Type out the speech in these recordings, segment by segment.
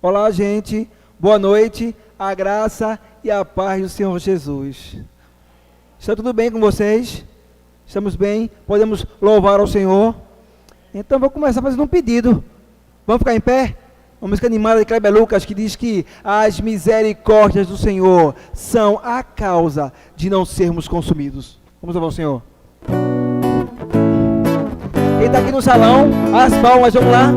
Olá, gente. Boa noite. A graça e a paz do Senhor Jesus. Está tudo bem com vocês? Estamos bem? Podemos louvar ao Senhor? Então, vou começar fazendo um pedido. Vamos ficar em pé? Uma música animada de Kleber Lucas que diz que as misericórdias do Senhor são a causa de não sermos consumidos. Vamos louvar ao Senhor. Quem está aqui no salão, as palmas, vamos lá.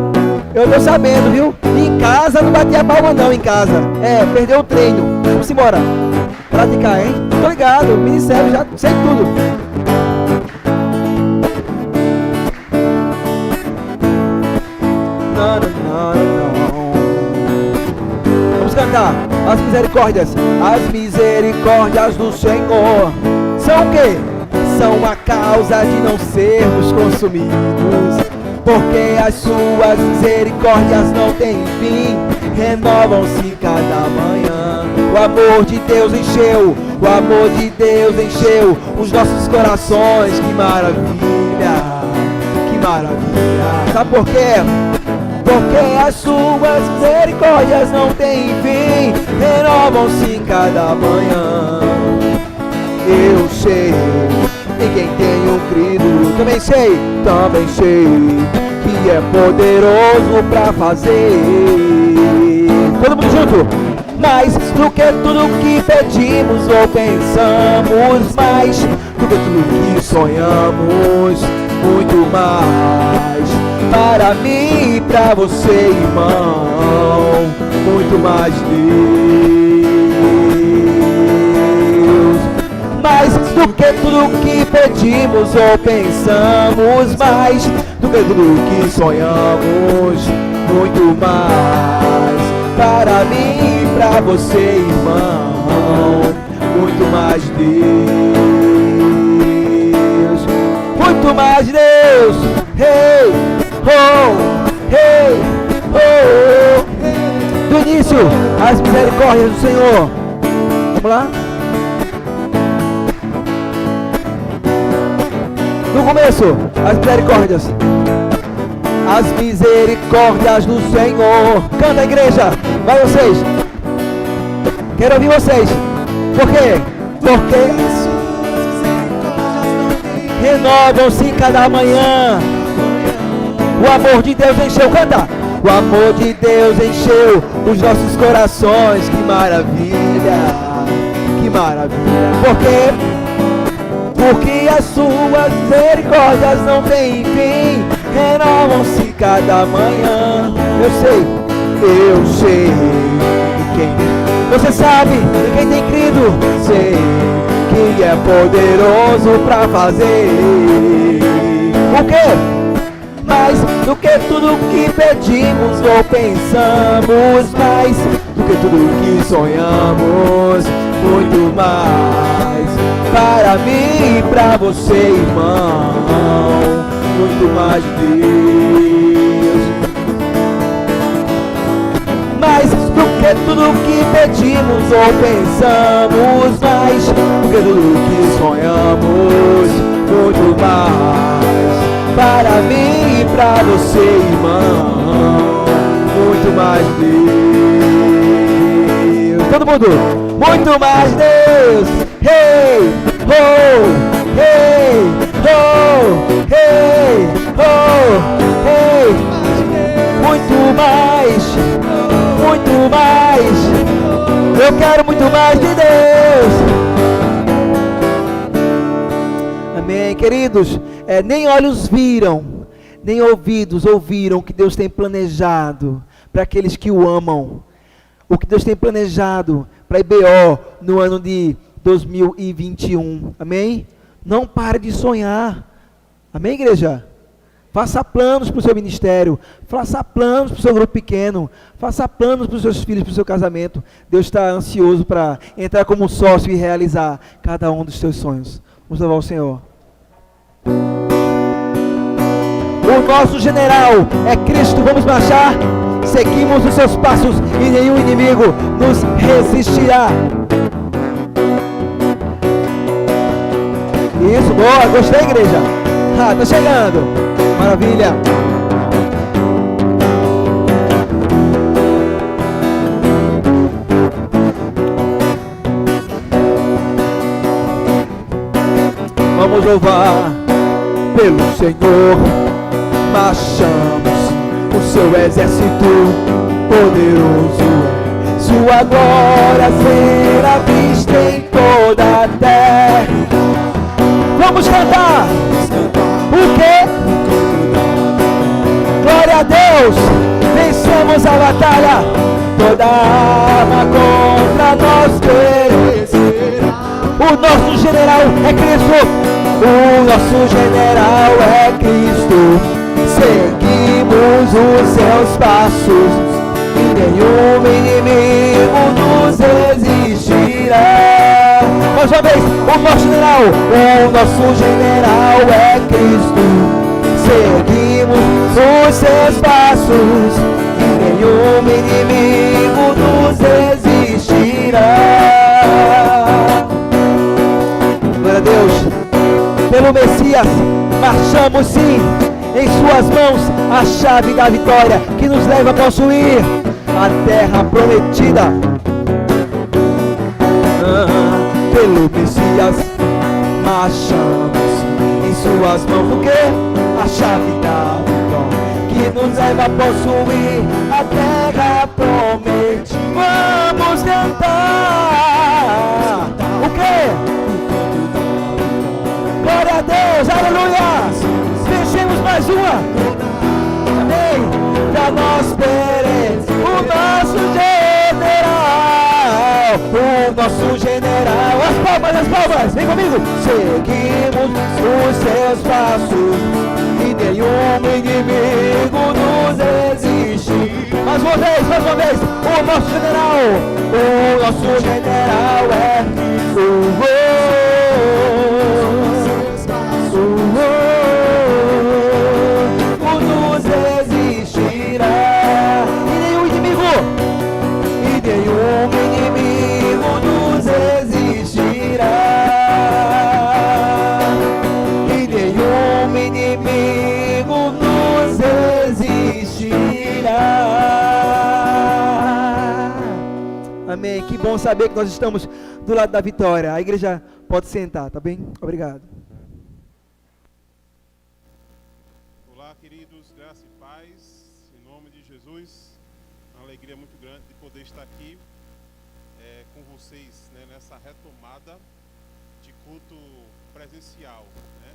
Eu estou sabendo, viu? Em casa não batia palma não, em casa. Perdeu o treino. Vamos embora. Praticar, hein? Tô ligado, ministério, já sei tudo. Não. Vamos cantar. As misericórdias. As misericórdias do Senhor são o quê? São a causa de não sermos consumidos. Porque as suas misericórdias não têm fim, renovam-se cada manhã. O amor de Deus encheu, os nossos corações. Que maravilha, que maravilha. Sabe por quê? Porque as suas misericórdias não têm fim, renovam-se cada manhã. Eu sei em quem tenho crido, também sei que é poderoso pra fazer. Todo mundo junto. Mais do que tudo que pedimos ou pensamos, mais do que tudo que sonhamos, muito mais. Para mim e pra você, irmão, muito mais Deus. Mais do que tudo que pedimos ou pensamos, mais do que tudo que sonhamos, muito mais. Para mim e pra você, irmão, muito mais Deus. Muito mais Deus. Hey, oh, hey, oh. Do início, as misericórdias do Senhor. Vamos lá? No começo, as misericórdias. As misericórdias do Senhor. Canta, igreja. Vai vocês. Quero ouvir vocês. Por quê? Porque renovam-se cada manhã. O amor de Deus encheu. Canta. O amor de Deus encheu os nossos corações. Que maravilha. Que maravilha. Por quê? Porque as suas misericórdias não têm fim, renovam-se cada manhã. Eu sei em quem você sabe, em quem tem crido, sei que é poderoso pra fazer o quê? Mais do que tudo que pedimos ou pensamos, mais do que tudo que sonhamos, muito mais. Para mim e pra você, irmão, muito mais Deus. Mais do que tudo que pedimos ou pensamos, mais do que tudo que sonhamos, muito mais. Para mim e pra você, irmão, muito mais Deus. Todo mundo, muito mais Deus. Hey, oh, hey, oh, hey, oh, hey. Muito mais, muito mais. Eu quero muito mais de Deus. Amém, queridos. Nem olhos viram, nem ouvidos ouviram o que Deus tem planejado para aqueles que o amam. O que Deus tem planejado para IBO no ano de 2021, amém? Não pare de sonhar, amém, igreja? Faça planos para o seu ministério, faça planos para o seu grupo pequeno, faça planos para os seus filhos, para o seu casamento. Deus está ansioso para entrar como sócio e realizar cada um dos seus sonhos. Vamos louvar o Senhor. O nosso general é Cristo, vamos marchar, seguimos os seus passos e nenhum inimigo nos resistirá. Isso, boa, gostei, igreja. Tá chegando, maravilha. vamos louvar pelo Senhor. Marchamos, o seu exército poderoso. Sua glória será vista em toda a terra. Vamos cantar. O quê? Glória a Deus. Vencemos a batalha. Toda arma contra nós perecerá. O nosso general é Cristo. O nosso general é Cristo. Seguimos os seus passos e nenhum inimigo nos resistirá. Mais uma vez, o nosso general é Cristo. Seguimos os seus passos e nenhum inimigo nos resistirá. Glória a Deus. Pelo Messias, marchamos sim. Em suas mãos a chave da vitória que nos leva a possuir a terra prometida. Pelo Messias marchamos. Em suas mãos o quê? A chave da vitória que nos leva a possuir a terra prometida. Vamos cantar. O quê? Glória a Deus, aleluia. Vencemos mais uma. Amém. Pra nós perece o nosso general. As palmas, vem comigo. Seguimos os seus passos e nenhum inimigo nos resiste. Mais uma vez, o nosso general é o nos resistirá. E nenhum inimigo nos resistirá. E nenhum inimigo nos resistirá. Amém. Que bom saber que nós estamos do lado da vitória. A igreja pode sentar, tá bem? Obrigado. Olá, queridos, graça e paz, em nome de Jesus. Uma alegria muito grande de poder estar aqui com vocês, né, nessa retomada de culto presencial, né?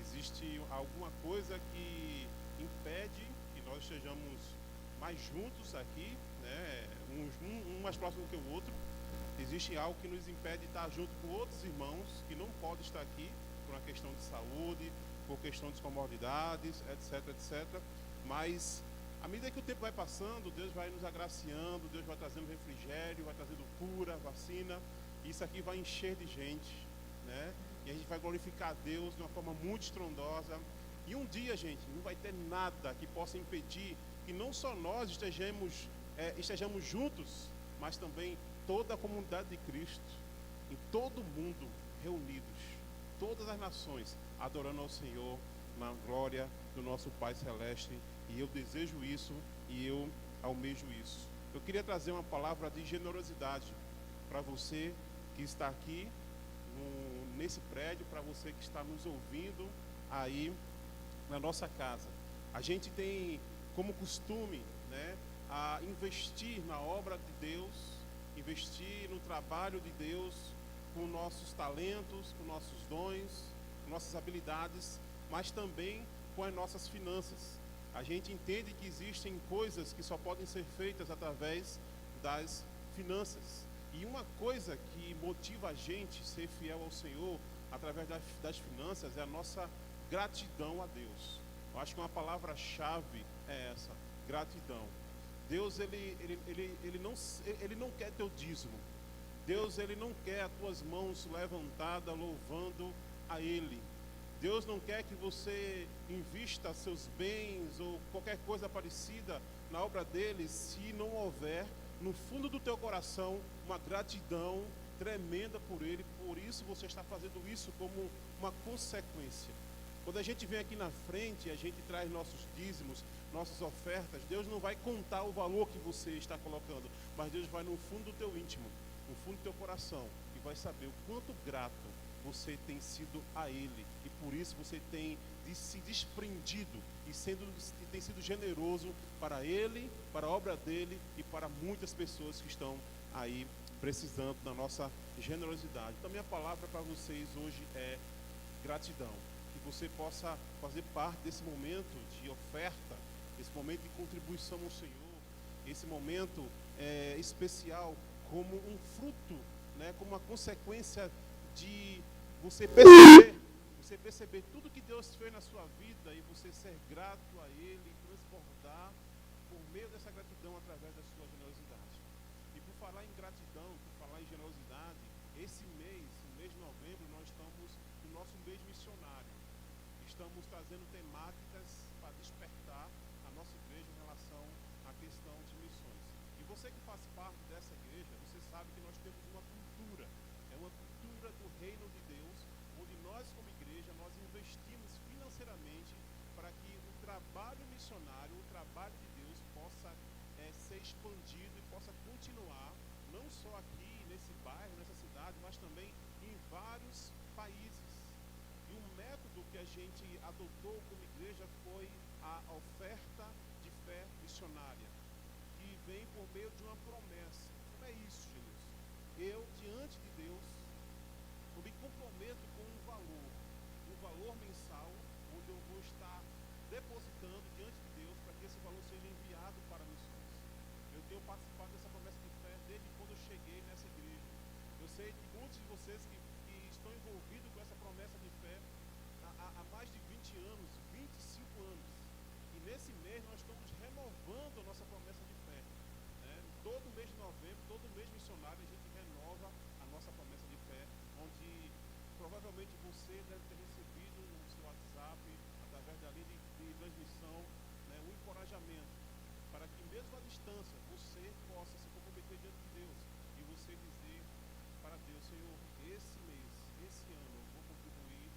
Existe alguma coisa que impede que nós estejamos mais juntos aqui, né, um mais próximo que o outro. Existe algo que nos impede de estar junto com outros irmãos que não podem estar aqui por uma questão de saúde, por questão de comodidades, etc, etc. Mas, à medida que o tempo vai passando, Deus vai nos agraciando, Deus vai trazendo refrigério, vai trazendo cura, vacina. Isso aqui vai encher de gente, né? E a gente vai glorificar a Deus de uma forma muito estrondosa. E um dia, gente, não vai ter nada que possa impedir que não só nós estejamos juntos, mas também toda a comunidade de Cristo, em todo o mundo, reunidos, todas as nações, adorando ao Senhor, na glória do nosso Pai Celeste. E eu desejo isso, e eu almejo isso. Eu queria trazer uma palavra de generosidade para você que está aqui nesse prédio, para você que está nos ouvindo aí na nossa casa. A gente tem como costume, né, a investir na obra de Deus, investir no trabalho de Deus, com nossos talentos, com nossos dons, com nossas habilidades, mas também com as nossas finanças. A gente entende que existem coisas que só podem ser feitas através das finanças. E uma coisa que motiva a gente a ser fiel ao Senhor através das finanças é a nossa gratidão a Deus. Eu acho que uma palavra-chave é essa, gratidão. Deus, ele não quer teu dízimo. Deus, ele não quer as tuas mãos levantadas louvando a Ele. Deus não quer que você invista seus bens ou qualquer coisa parecida na obra dele se não houver no fundo do teu coração uma gratidão tremenda por Ele. Por isso você está fazendo isso como uma consequência. Quando a gente vem aqui na frente, a gente traz nossos dízimos, nossas ofertas, Deus não vai contar o valor que você está colocando, mas Deus vai no fundo do teu íntimo, no fundo do teu coração, e vai saber o quanto grato você tem sido a Ele, e por isso você tem se desprendido e tem sido generoso para Ele, para a obra dele e para muitas pessoas que estão aí precisando da nossa generosidade. Então, minha palavra para vocês hoje é gratidão. Que você possa fazer parte desse momento de oferta, esse momento de contribuição ao Senhor, esse momento especial como um fruto, né, como uma consequência de você perceber tudo que Deus fez na sua vida e você ser grato a Ele e transbordar por meio dessa gratidão através da sua generosidade. E por falar em gratidão, por falar em generosidade, esse mês, o mês de novembro, nós estamos no nosso mês missionário. Estamos trazendo temáticas para despertar a nossa igreja em relação à questão de missões. E você que faz parte dessa igreja, você sabe que nós temos uma cultura, é uma cultura do reino de Deus, onde nós como igreja, nós investimos financeiramente para que o trabalho missionário, o trabalho de Deus possa ser expandido e possa continuar, não só aqui nesse bairro, nessa cidade, mas também em vários países. E um método que a gente adotou como igreja foi a oferta de fé missionária, que vem por meio de uma promessa. Como é isso, Jesus? Eu, diante de Deus, eu me comprometo com um valor mensal, onde eu vou estar depositando diante de Deus para que esse valor seja enviado para missões. Eu tenho participado dessa promessa de fé desde quando eu cheguei nessa igreja. Eu sei que muitos de vocês que estão envolvidos com essa promessa de fé há mais de 20 anos, 25 anos. E nesse mês nós estamos renovando a nossa promessa de fé. Né? Todo mês de novembro, todo mês missionário, a gente renova a nossa promessa de fé, onde provavelmente você deve ter recebido no seu WhatsApp, através da linha de transmissão, né, um encorajamento para que mesmo à distância você possa se comprometer diante de Deus e você dizer para Deus: Senhor, esse mês, esse ano eu vou contribuir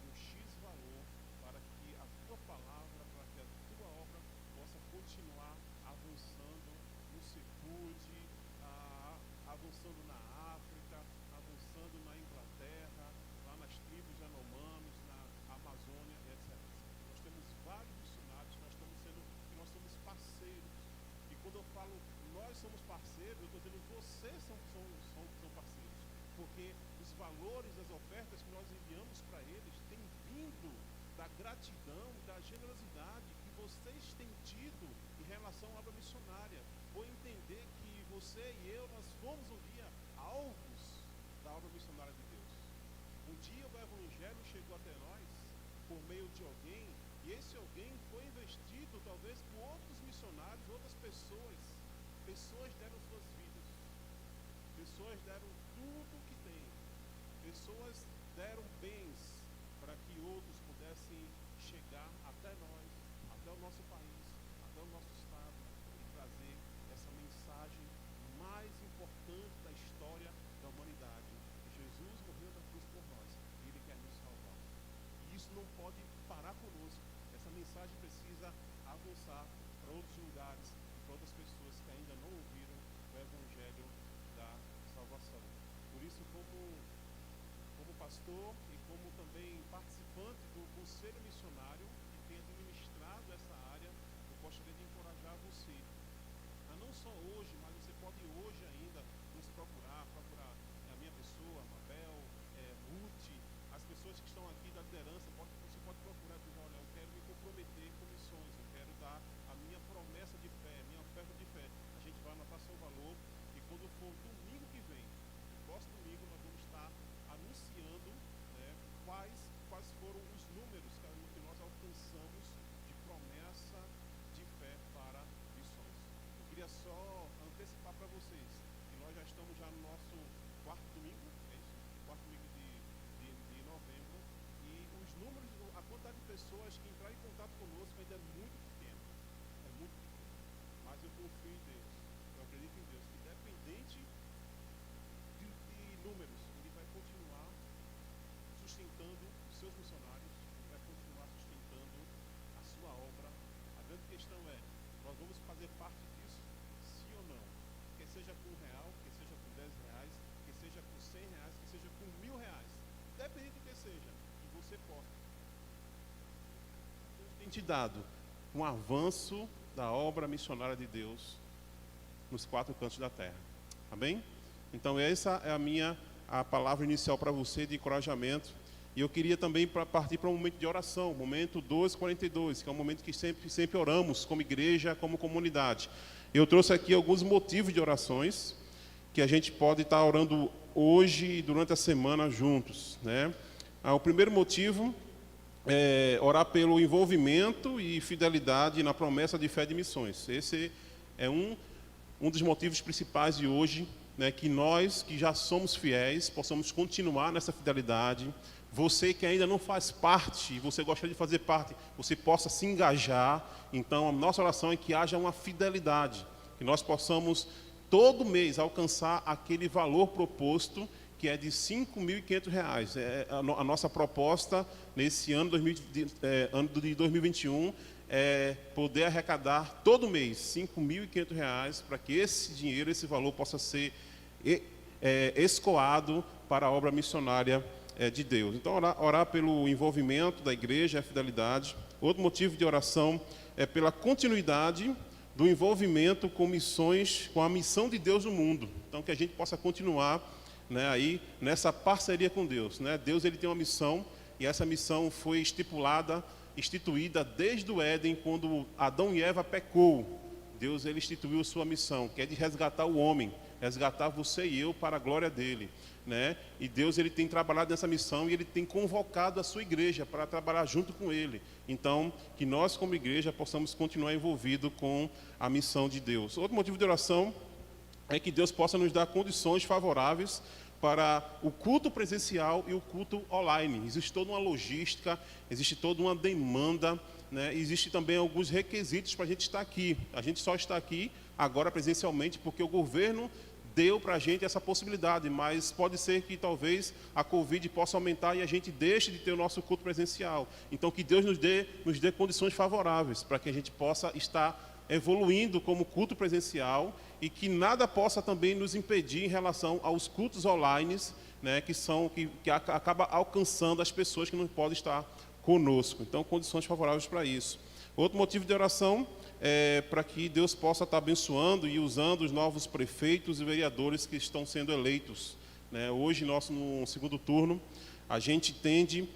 um X valor para que a tua palavra, para que a tua obra possa continuar avançando no Secude, avançando na África, avançando na Inglaterra, lá nas tribos Yanomamis, na Amazônia, etc. Nós temos vários missionários que nós somos parceiros. E quando eu falo nós somos parceiros, eu estou dizendo vocês são parceiros. Porque os valores, as ofertas que nós enviamos para eles têm vindo da gratidão, da generosidade que vocês têm tido em relação à obra missionária. Por entender que você e eu, nós fomos um dia alvos da obra missionária de Deus. Um dia o Evangelho chegou até nós por meio de alguém, e esse alguém foi investido talvez por outros missionários, outras pessoas. Pessoas deram suas vidas, pessoas deram tudo o que têm, pessoas deram bens para que outros pudessem chegar até nós, até o nosso país, até o nosso estado e trazer essa mensagem mais importante da história da humanidade. Jesus morreu na cruz por nós e Ele quer nos salvar. E isso não pode parar conosco. Essa mensagem precisa avançar para outros lugares e para outras pessoas que ainda não ouviram o Evangelho da salvação. Por isso, como pastor e como também participante do Conselho Missionário que tem administrado essa área, eu gostaria de encorajar você a não só hoje, mas você pode hoje ainda nos procurar a minha pessoa, Mabel, Ruth, as pessoas que estão aqui da liderança, você pode procurar e dizer: olha, eu quero me comprometer com missões, eu quero dar a minha promessa de fé, a minha oferta de fé. A gente vai anotar seu valor e quando for domingo que vem, no próximo domingo, nós vamos estar anunciando, né, quais foram os números que nós alcançamos de promessa de fé para te dado um avanço da obra missionária de Deus nos 4 cantos da terra. Amém? Então essa é a palavra inicial para você de encorajamento. E eu queria também partir para um momento de oração, momento 12:42, que é um momento que sempre oramos como igreja, como comunidade. Eu trouxe aqui alguns motivos de orações que a gente pode estar orando hoje e durante a semana juntos, né? O primeiro motivo é orar pelo envolvimento e fidelidade na promessa de fé de missões. Esse é um dos motivos principais de hoje, né, que nós que já somos fiéis possamos continuar nessa fidelidade. Você que ainda não faz parte, e você gostaria de fazer parte, você possa se engajar. Então a nossa oração é que haja uma fidelidade, que nós possamos todo mês alcançar aquele valor proposto, que é de R$ 5.500. É a nossa proposta nesse ano de 2021 é poder arrecadar todo mês R$ 5.500 para que esse dinheiro, esse valor possa ser escoado para a obra missionária de Deus. Então orar pelo envolvimento da igreja, a fidelidade. Outro motivo de oração é pela continuidade do envolvimento com missões, com a missão de Deus no mundo. Então que a gente possa continuar, né, aí nessa parceria com Deus, né? Deus ele tem uma missão, e essa missão foi instituída desde o Éden, quando Adão e Eva pecou. Deus ele instituiu sua missão, que é de resgatar o homem, resgatar você e eu para a glória dele, né? E Deus ele tem trabalhado nessa missão e ele tem convocado a sua igreja para trabalhar junto com ele. Então, que nós como igreja possamos continuar envolvidos com a missão de Deus. Outro motivo de oração é que Deus possa nos dar condições favoráveis para o culto presencial e o culto online. Existe toda uma logística, existe toda uma demanda, né? Existe também alguns requisitos para a gente estar aqui. A gente só está aqui agora presencialmente porque o governo deu para a gente essa possibilidade, mas pode ser que talvez a Covid possa aumentar e a gente deixe de ter o nosso culto presencial. Então que Deus nos dê condições favoráveis para que a gente possa estar evoluindo como culto presencial e que nada possa também nos impedir em relação aos cultos online, né, que acaba alcançando as pessoas que não podem estar conosco. Então, condições favoráveis para isso. Outro motivo de oração é para que Deus possa estar abençoando e usando os novos prefeitos e vereadores que estão sendo eleitos, né? Hoje, no segundo turno, a gente entende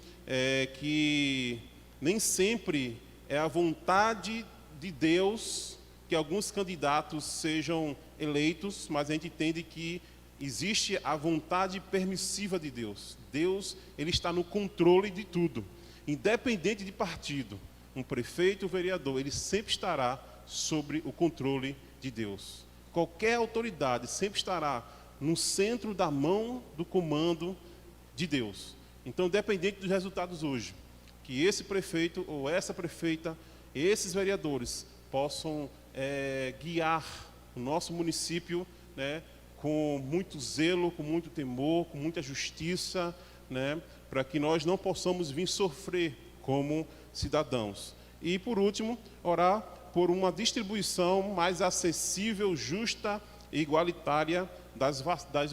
que nem sempre é a vontade de Deus que alguns candidatos sejam eleitos, mas a gente entende que existe a vontade permissiva de Deus. Deus, ele está no controle de tudo, independente de partido. Um prefeito, um vereador, ele sempre estará sobre o controle de Deus. Qualquer autoridade sempre estará no centro da mão do comando de Deus. Então, independente dos resultados hoje, que esse prefeito ou essa prefeita, esses vereadores possam guiar o nosso município, né, com muito zelo, com muito temor, com muita justiça, né, para que nós não possamos vir sofrer como cidadãos. E, por último, orar por uma distribuição mais acessível, justa e igualitária das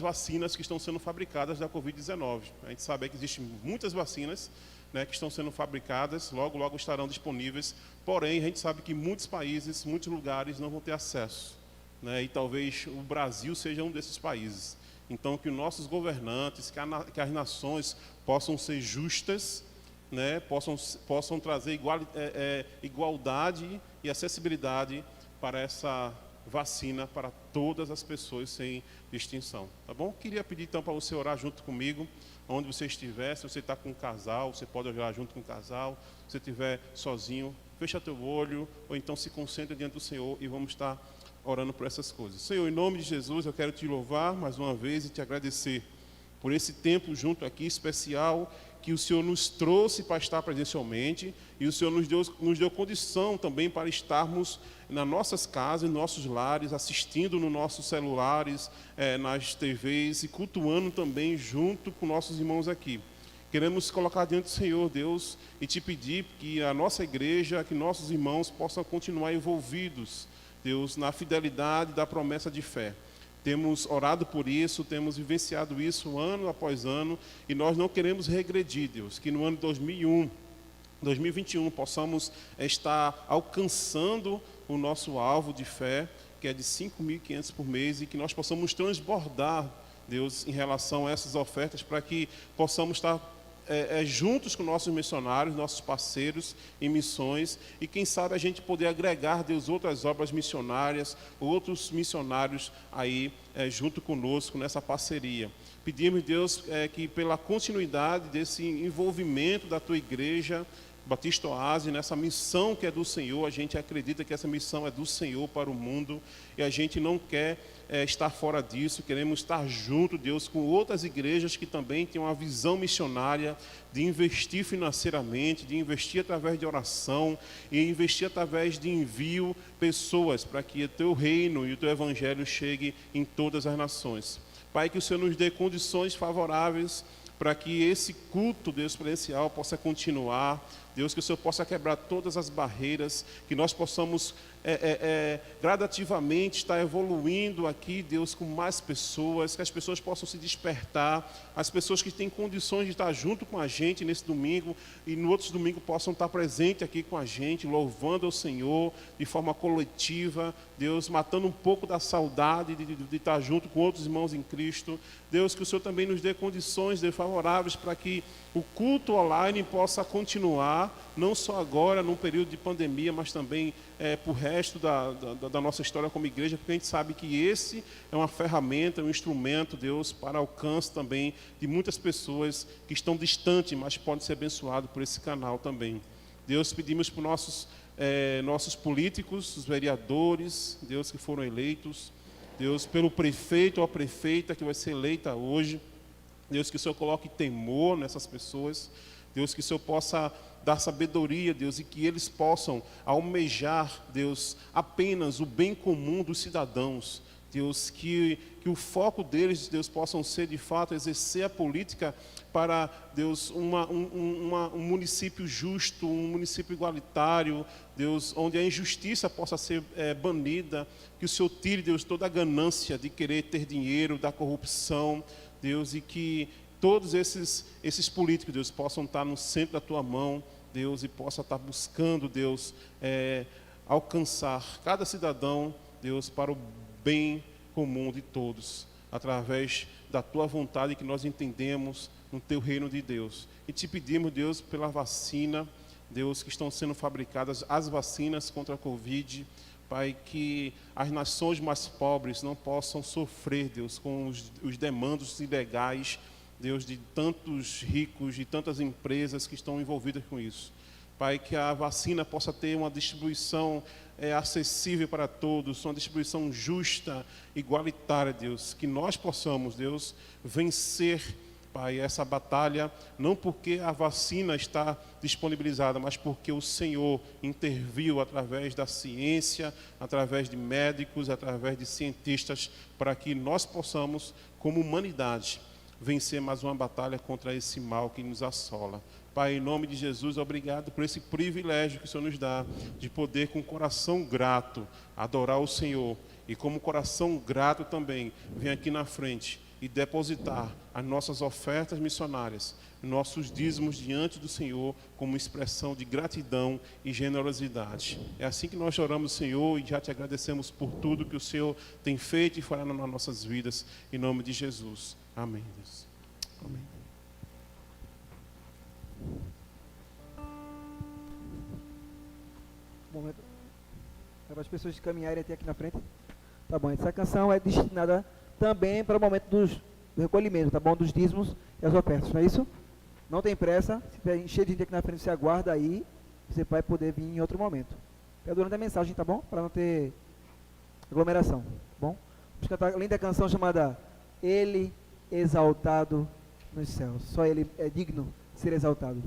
vacinas que estão sendo fabricadas da Covid-19. A gente sabe que existem muitas vacinas, né, que estão sendo fabricadas, logo estarão disponíveis, porém, a gente sabe que muitos países, muitos lugares não vão ter acesso, né, e talvez o Brasil seja um desses países. Então, que os nossos governantes, que as nações possam ser justas, né, possam trazer igualdade e acessibilidade para essa vacina para todas as pessoas sem distinção, tá bom? Queria pedir então para você orar junto comigo, onde você estiver. Se você está com um casal, você pode orar junto com o casal. Se você estiver sozinho, fecha teu olho, ou então se concentra diante do Senhor e vamos estar orando por essas coisas. Senhor, em nome de Jesus, eu quero te louvar mais uma vez e te agradecer por esse tempo junto aqui especial que o Senhor nos trouxe para estar presencialmente, e o Senhor nos deu condição também para estarmos nas nossas casas, nos nossos lares, assistindo nos nossos celulares, nas TVs, e cultuando também junto com nossos irmãos aqui. Queremos colocar diante do Senhor, Deus, e te pedir que a nossa igreja, que nossos irmãos possam continuar envolvidos, Deus, na fidelidade da promessa de fé. Temos orado por isso, temos vivenciado isso ano após ano, e nós não queremos regredir, Deus, que no ano de 2001 2021 possamos estar alcançando o nosso alvo de fé, que é de 5.500 por mês, e que nós possamos transbordar, Deus, em relação a essas ofertas, para que possamos estar juntos com nossos missionários, nossos parceiros em missões, e quem sabe a gente poder agregar, Deus, outras obras missionárias, outros missionários aí junto conosco nessa parceria. Pedimos, Deus, que pela continuidade desse envolvimento da Tua igreja Batista Oásis, nessa missão que é do Senhor, a gente acredita que essa missão é do Senhor para o mundo, e a gente não quer estar fora disso, queremos estar junto, Deus, com outras igrejas que também têm uma visão missionária de investir financeiramente, de investir através de oração e investir através de envio pessoas para que o Teu reino e o Teu evangelho chegue em todas as nações. Pai, que o Senhor nos dê condições favoráveis para que esse culto, Deus, presencial possa continuar. Deus, que o Senhor possa quebrar todas as barreiras, que nós possamos gradativamente estar evoluindo aqui, Deus, com mais pessoas, que as pessoas possam se despertar, as pessoas que têm condições de estar junto com a gente nesse domingo e no outro domingo possam estar presentes aqui com a gente, louvando ao Senhor de forma coletiva, Deus, matando um pouco da saudade de estar junto com outros irmãos em Cristo. Deus, que o Senhor também nos dê condições favoráveis para que o culto online possa continuar, não só agora, num período de pandemia, mas também para o resto da nossa história como igreja, porque a gente sabe que esse é uma ferramenta, um instrumento, Deus, para alcance também de muitas pessoas que estão distantes, mas podem ser abençoados por esse canal também. Deus, pedimos para os nossos políticos, os vereadores, Deus, que foram eleitos, Deus, pelo prefeito ou a prefeita que vai ser eleita hoje, Deus, que o Senhor coloque temor nessas pessoas, Deus, que o Senhor possa dar sabedoria, Deus, e que eles possam almejar, Deus, apenas o bem comum dos cidadãos, Deus, que o foco deles, Deus, possam ser de fato exercer a política para, Deus, um município justo, um município igualitário, Deus, onde a injustiça possa ser banida, que o Senhor tire, Deus, toda a ganância de querer ter dinheiro, da corrupção, Deus, e que todos esses políticos, Deus, possam estar no centro da Tua mão, Deus, e possa estar buscando, Deus, alcançar cada cidadão, Deus, para o bem comum de todos, através da Tua vontade que nós entendemos no Teu reino de Deus. E te pedimos, Deus, pela vacina, Deus, que estão sendo fabricadas as vacinas contra a Covid, Pai, que as nações mais pobres não possam sofrer, Deus, com os demandos ilegais, Deus, de tantos ricos, de tantas empresas que estão envolvidas com isso. Pai, que a vacina possa ter uma distribuição acessível para todos, uma distribuição justa, igualitária, Deus. Que nós possamos, Deus, vencer, Pai, essa batalha, não porque a vacina está disponibilizada, mas porque o Senhor interviu através da ciência, através de médicos, através de cientistas, para que nós possamos, como humanidade, vencer mais uma batalha contra esse mal que nos assola. Pai, em nome de Jesus, obrigado por esse privilégio que o Senhor nos dá, de poder com coração grato adorar o Senhor, e como coração grato também, vem aqui na frente e depositar as nossas ofertas missionárias, nossos dízimos diante do Senhor, como expressão de gratidão e generosidade. É assim que nós oramos, Senhor, e já te agradecemos por tudo que o Senhor tem feito e fará nas nossas vidas, em nome de Jesus. Amém, Deus. Amém. Momento para as pessoas caminharem até aqui na frente. Tá bom, essa canção é destinada também para o momento do recolhimento, tá bom? Dos dízimos e as ofertas, não é isso? Não tem pressa, se tiver cheio de gente aqui na frente, você aguarda aí, você vai poder vir em outro momento. É durante a mensagem, tá bom? Para não ter aglomeração, tá bom? Vamos cantar a linda canção chamada Ele Exaltado nos Céus. Só Ele é digno de ser exaltado.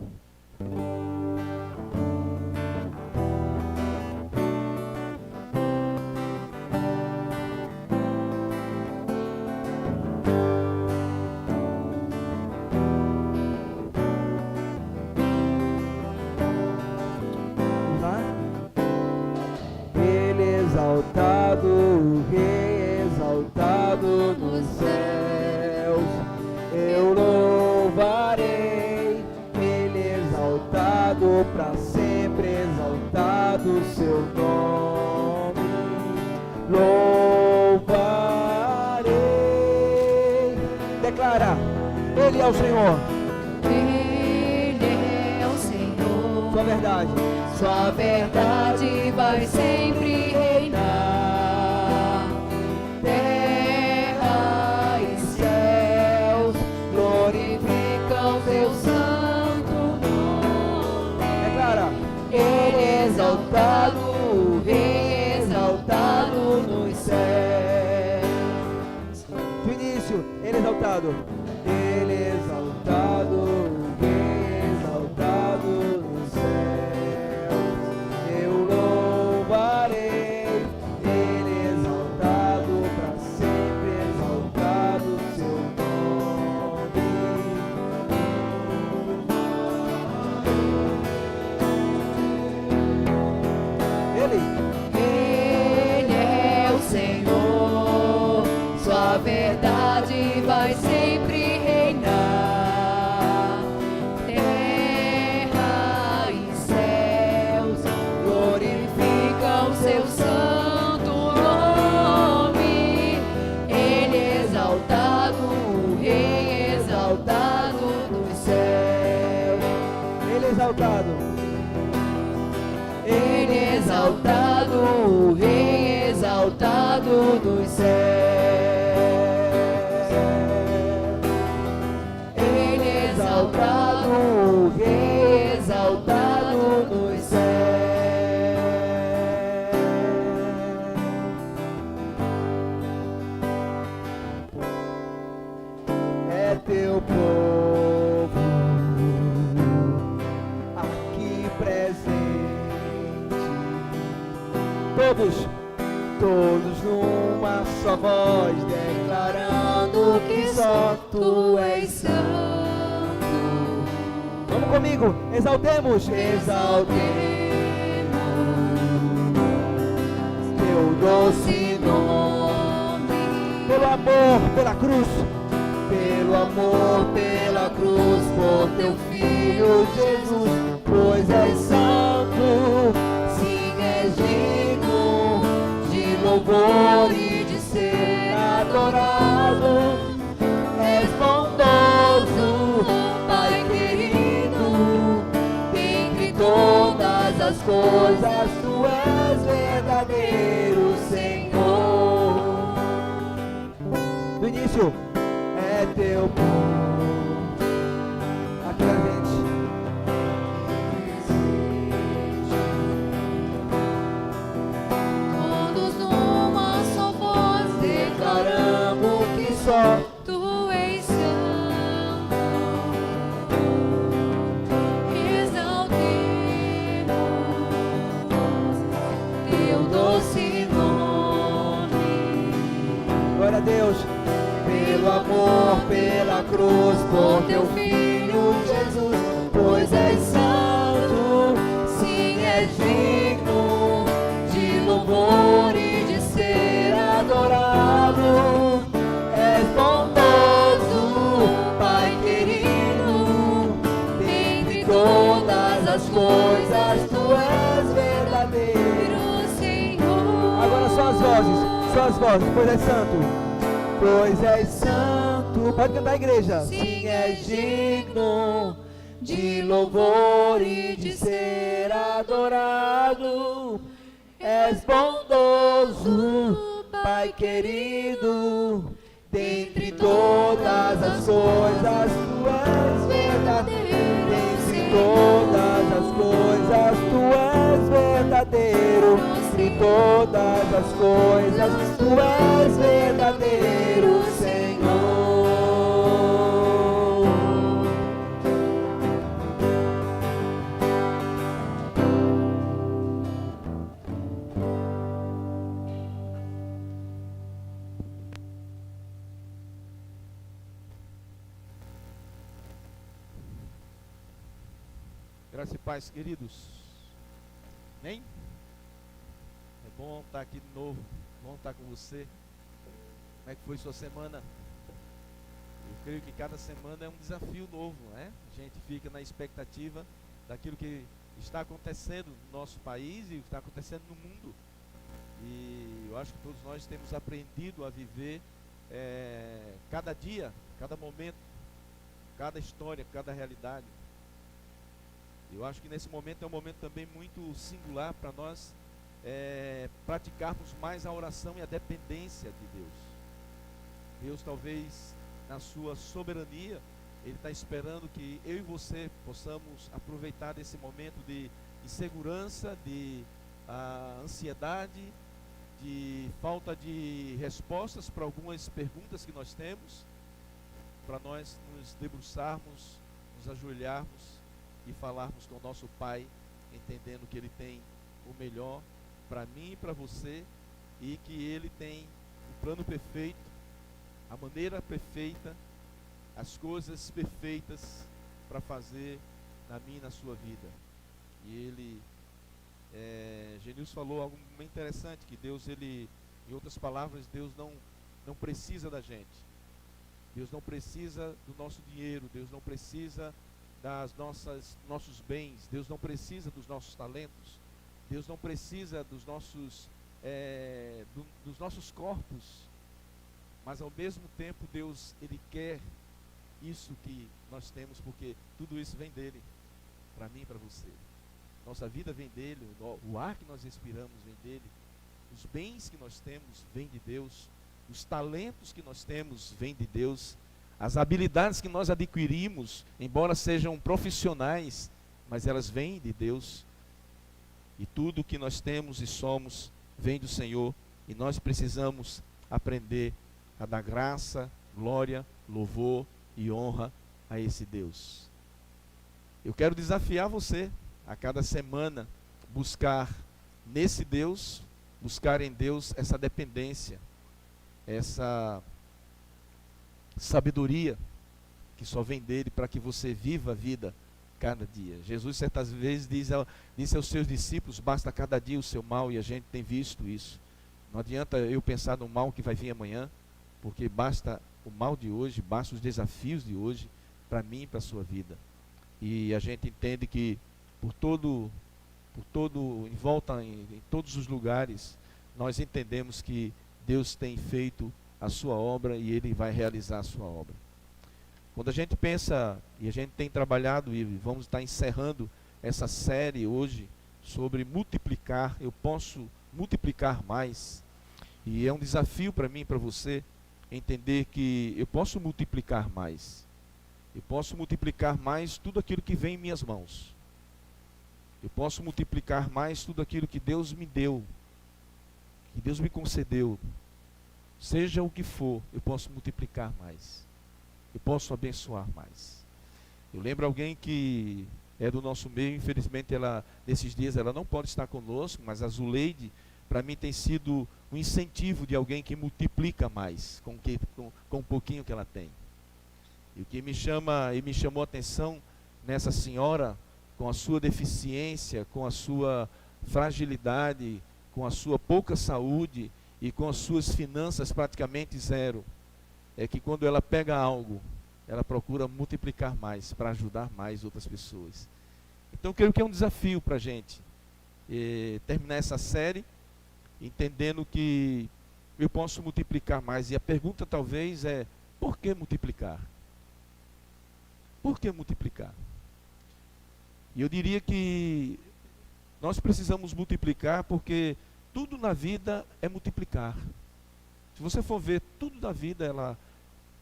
Exaltado, o Rei exaltado nos céus, eu louvarei, Ele exaltado para sempre exaltado o seu nome. Louvarei. Declara, Ele é o Senhor. Ele é o Senhor. Sua verdade. Sua verdade vai sempre reinar. Terra e céus glorificam seu santo nome. Declara, Ele é exaltado, o Rei exaltado nos céus. do início, Ele é exaltado. Ele é exaltado, o Rei exaltado nos céus. Eu louvarei, Ele é exaltado, para sempre exaltado o seu nome. Ele é o Senhor, sua verdade vai sempre reinar. Terra e céus glorificam seu santo nome. Ele é exaltado, o Rei exaltado nos céus. Ele é exaltado. Ele é exaltado, o Rei exaltado dos céus. Ele é exaltado, o Rei exaltado dos céus. É teu povo aqui presente. Todos numa só voz, declarando que só tu és santo. Vamos comigo, exaltemos, exaltemos teu doce nome. Pelo amor, pela cruz, pelo amor, pela cruz, por teu Filho Jesus, pois és santo, sim, és digno de louvor e de ser adorado. És bondoso, Pai querido, dentre todas as coisas, tu és verdadeiro Senhor. Do início, é teu povo aqui presente. Todos numa só voz Declaramos que só tu és santo. Exaltemos teu doce nome. glória a Deus, pelo amor, pela cruz, por teu Filho Jesus, pois és santo, sim, és digno de louvor e de ser adorado. És bondoso, Pai querido, dentre todas as coisas, tu és verdadeiro. Agora só as vozes, pois és santo. Pois és santo, pode cantar a igreja. Sim, és digno de louvor e de ser adorado. És bondoso, Pai querido, dentre todas as coisas, tu és verdadeiro. Dentre todas as coisas, tu és verdadeiro. Entre todas as coisas, tu és verdadeiro, Senhor. Graça e paz, queridos. Amém? É bom estar aqui de novo, bom estar com você. Como é que foi sua semana? Eu creio que cada semana é um desafio novo, né? A gente fica na expectativa daquilo que está acontecendo no nosso país e está acontecendo no mundo. E eu acho que todos nós temos aprendido a viver cada dia, cada momento, cada história, cada realidade. Eu acho que nesse momento é um momento também muito singular para nós praticarmos mais a oração e a dependência de Deus. Deus, talvez na sua soberania, Ele está esperando que eu e você possamos aproveitar desse momento de insegurança, de ansiedade, de falta de respostas para algumas perguntas que nós temos, para nós nos debruçarmos, nos ajoelharmos e falarmos com o nosso Pai, entendendo que Ele tem o melhor para mim e para você, e que Ele tem o plano perfeito, a maneira perfeita, as coisas perfeitas para fazer na minha e na sua vida. E ele, Genilson falou algo bem interessante, que Deus, ele, em outras palavras, Deus não precisa da gente. Deus não precisa do nosso dinheiro, Deus não precisa nossos bens, Deus não precisa dos nossos talentos, Deus não precisa dos nossos corpos, mas ao mesmo tempo Deus, Ele quer isso que nós temos, porque tudo isso vem dele, para mim e para você. Nossa vida vem dele, o ar que nós respiramos vem dele, os bens que nós temos vêm de Deus, os talentos que nós temos vêm de Deus, as habilidades que nós adquirimos, embora sejam profissionais, mas elas vêm de Deus. E tudo que nós temos e somos vem do Senhor, e nós precisamos aprender a dar graça, glória, louvor e honra a esse Deus. Eu quero desafiar você a cada semana buscar nesse Deus, buscar em Deus essa dependência, essa sabedoria que só vem dele, para que você viva a vida cada dia. Jesus certas vezes disse aos seus discípulos: basta cada dia o seu mal, e a gente tem visto isso. Não adianta eu pensar no mal que vai vir amanhã, porque basta o mal de hoje, basta os desafios de hoje para mim e para a sua vida. E a gente entende que por todo em volta, em todos os lugares, nós entendemos que Deus tem feito a sua obra e Ele vai realizar a sua obra. Quando a gente pensa, e a gente tem trabalhado, e vamos estar encerrando essa série hoje sobre multiplicar, eu posso multiplicar mais, e é um desafio para mim e para você entender que eu posso multiplicar mais. Eu posso multiplicar mais tudo aquilo que vem em minhas mãos. Eu posso multiplicar mais tudo aquilo que Deus me deu, que Deus me concedeu. Seja o que for, eu posso multiplicar mais. Eu posso abençoar mais. Eu lembro alguém que é do nosso meio, infelizmente nesses dias ela não pode estar conosco, mas a Zuleide, para mim, tem sido um incentivo de alguém que multiplica mais com o pouquinho que ela tem. E o que me chamou a atenção nessa senhora, com a sua deficiência, com a sua fragilidade, com a sua pouca saúde e com as suas finanças praticamente zero, é que quando ela pega algo, ela procura multiplicar mais, para ajudar mais outras pessoas. Então eu creio que é um desafio para a gente terminar essa série, entendendo que eu posso multiplicar mais. E a pergunta talvez é: por que multiplicar? Por que multiplicar? E eu diria que nós precisamos multiplicar porque tudo na vida é multiplicar. Se você for ver, tudo na vida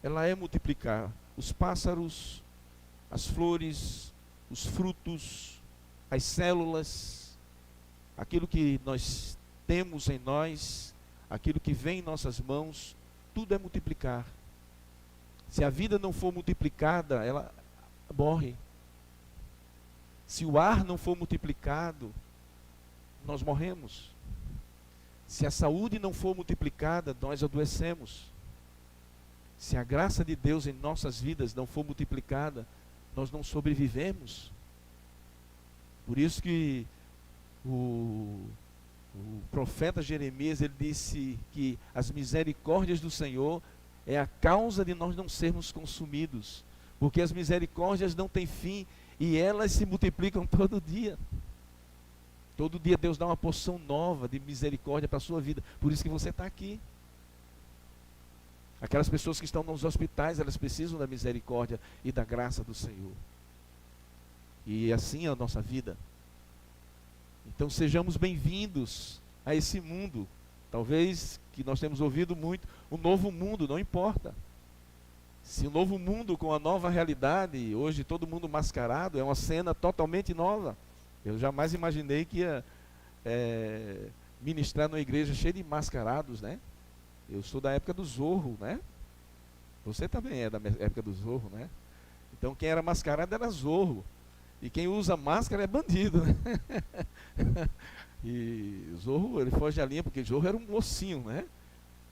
ela é multiplicar. Os pássaros, as flores, os frutos, as células, aquilo que nós temos em nós, aquilo que vem em nossas mãos, tudo é multiplicar. Se a vida não for multiplicada, ela morre. Se o ar não for multiplicado, nós morremos. Se a saúde não for multiplicada, nós adoecemos. Se a graça de Deus em nossas vidas não for multiplicada, nós não sobrevivemos. Por isso que o profeta Jeremias, ele disse que as misericórdias do Senhor é a causa de nós não sermos consumidos, porque as misericórdias não têm fim e elas se multiplicam todo dia. Todo dia Deus dá uma porção nova de misericórdia para a sua vida. Por isso que você está aqui. Aquelas pessoas que estão nos hospitais, elas precisam da misericórdia e da graça do Senhor. E assim é a nossa vida. Então sejamos bem-vindos a esse mundo. Talvez que nós temos ouvido muito, o novo mundo, não importa. Se o novo mundo com a nova realidade, hoje todo mundo mascarado, é uma cena totalmente nova. Eu jamais imaginei que ia ministrar numa igreja cheia de mascarados, né? Eu sou da época do Zorro, né? Você também é da época do Zorro, né? Então quem era mascarado era Zorro. E quem usa máscara é bandido, né? E Zorro, ele foge a linha, porque Zorro era um mocinho, né?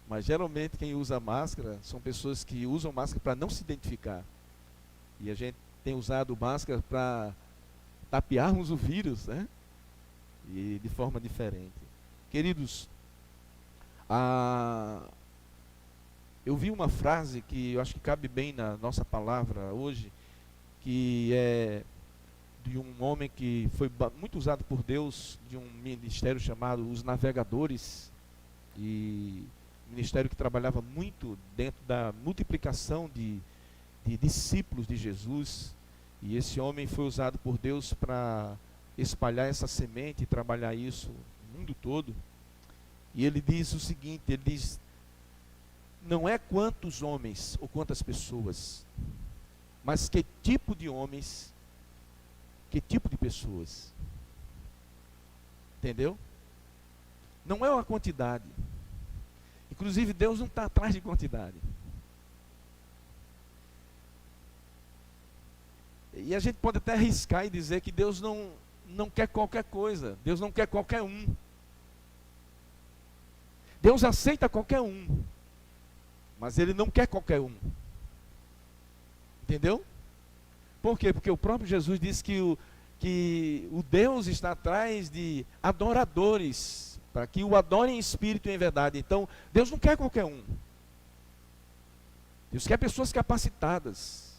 Mas geralmente quem usa máscara são pessoas que usam máscara para não se identificar. E a gente tem usado máscara para tapearmos o vírus, né? E de forma diferente. Queridos, eu vi uma frase que eu acho que cabe bem na nossa palavra hoje, que é de um homem que foi muito usado por Deus, de um ministério chamado Os Navegadores, e ministério que trabalhava muito dentro da multiplicação de discípulos de Jesus. E esse homem foi usado por Deus para espalhar essa semente e trabalhar isso no mundo todo. E ele diz o seguinte, ele diz: não é quantos homens ou quantas pessoas, mas que tipo de homens, que tipo de pessoas. Entendeu? Não é uma quantidade. Inclusive Deus não está atrás de quantidade. E a gente pode até arriscar e dizer que Deus não quer qualquer coisa. Deus não quer qualquer um. Deus aceita qualquer um. Mas Ele não quer qualquer um. Entendeu? Por quê? Porque o próprio Jesus disse que o Deus está atrás de adoradores, para que o adorem em espírito e em verdade. Então, Deus não quer qualquer um. Deus quer pessoas capacitadas.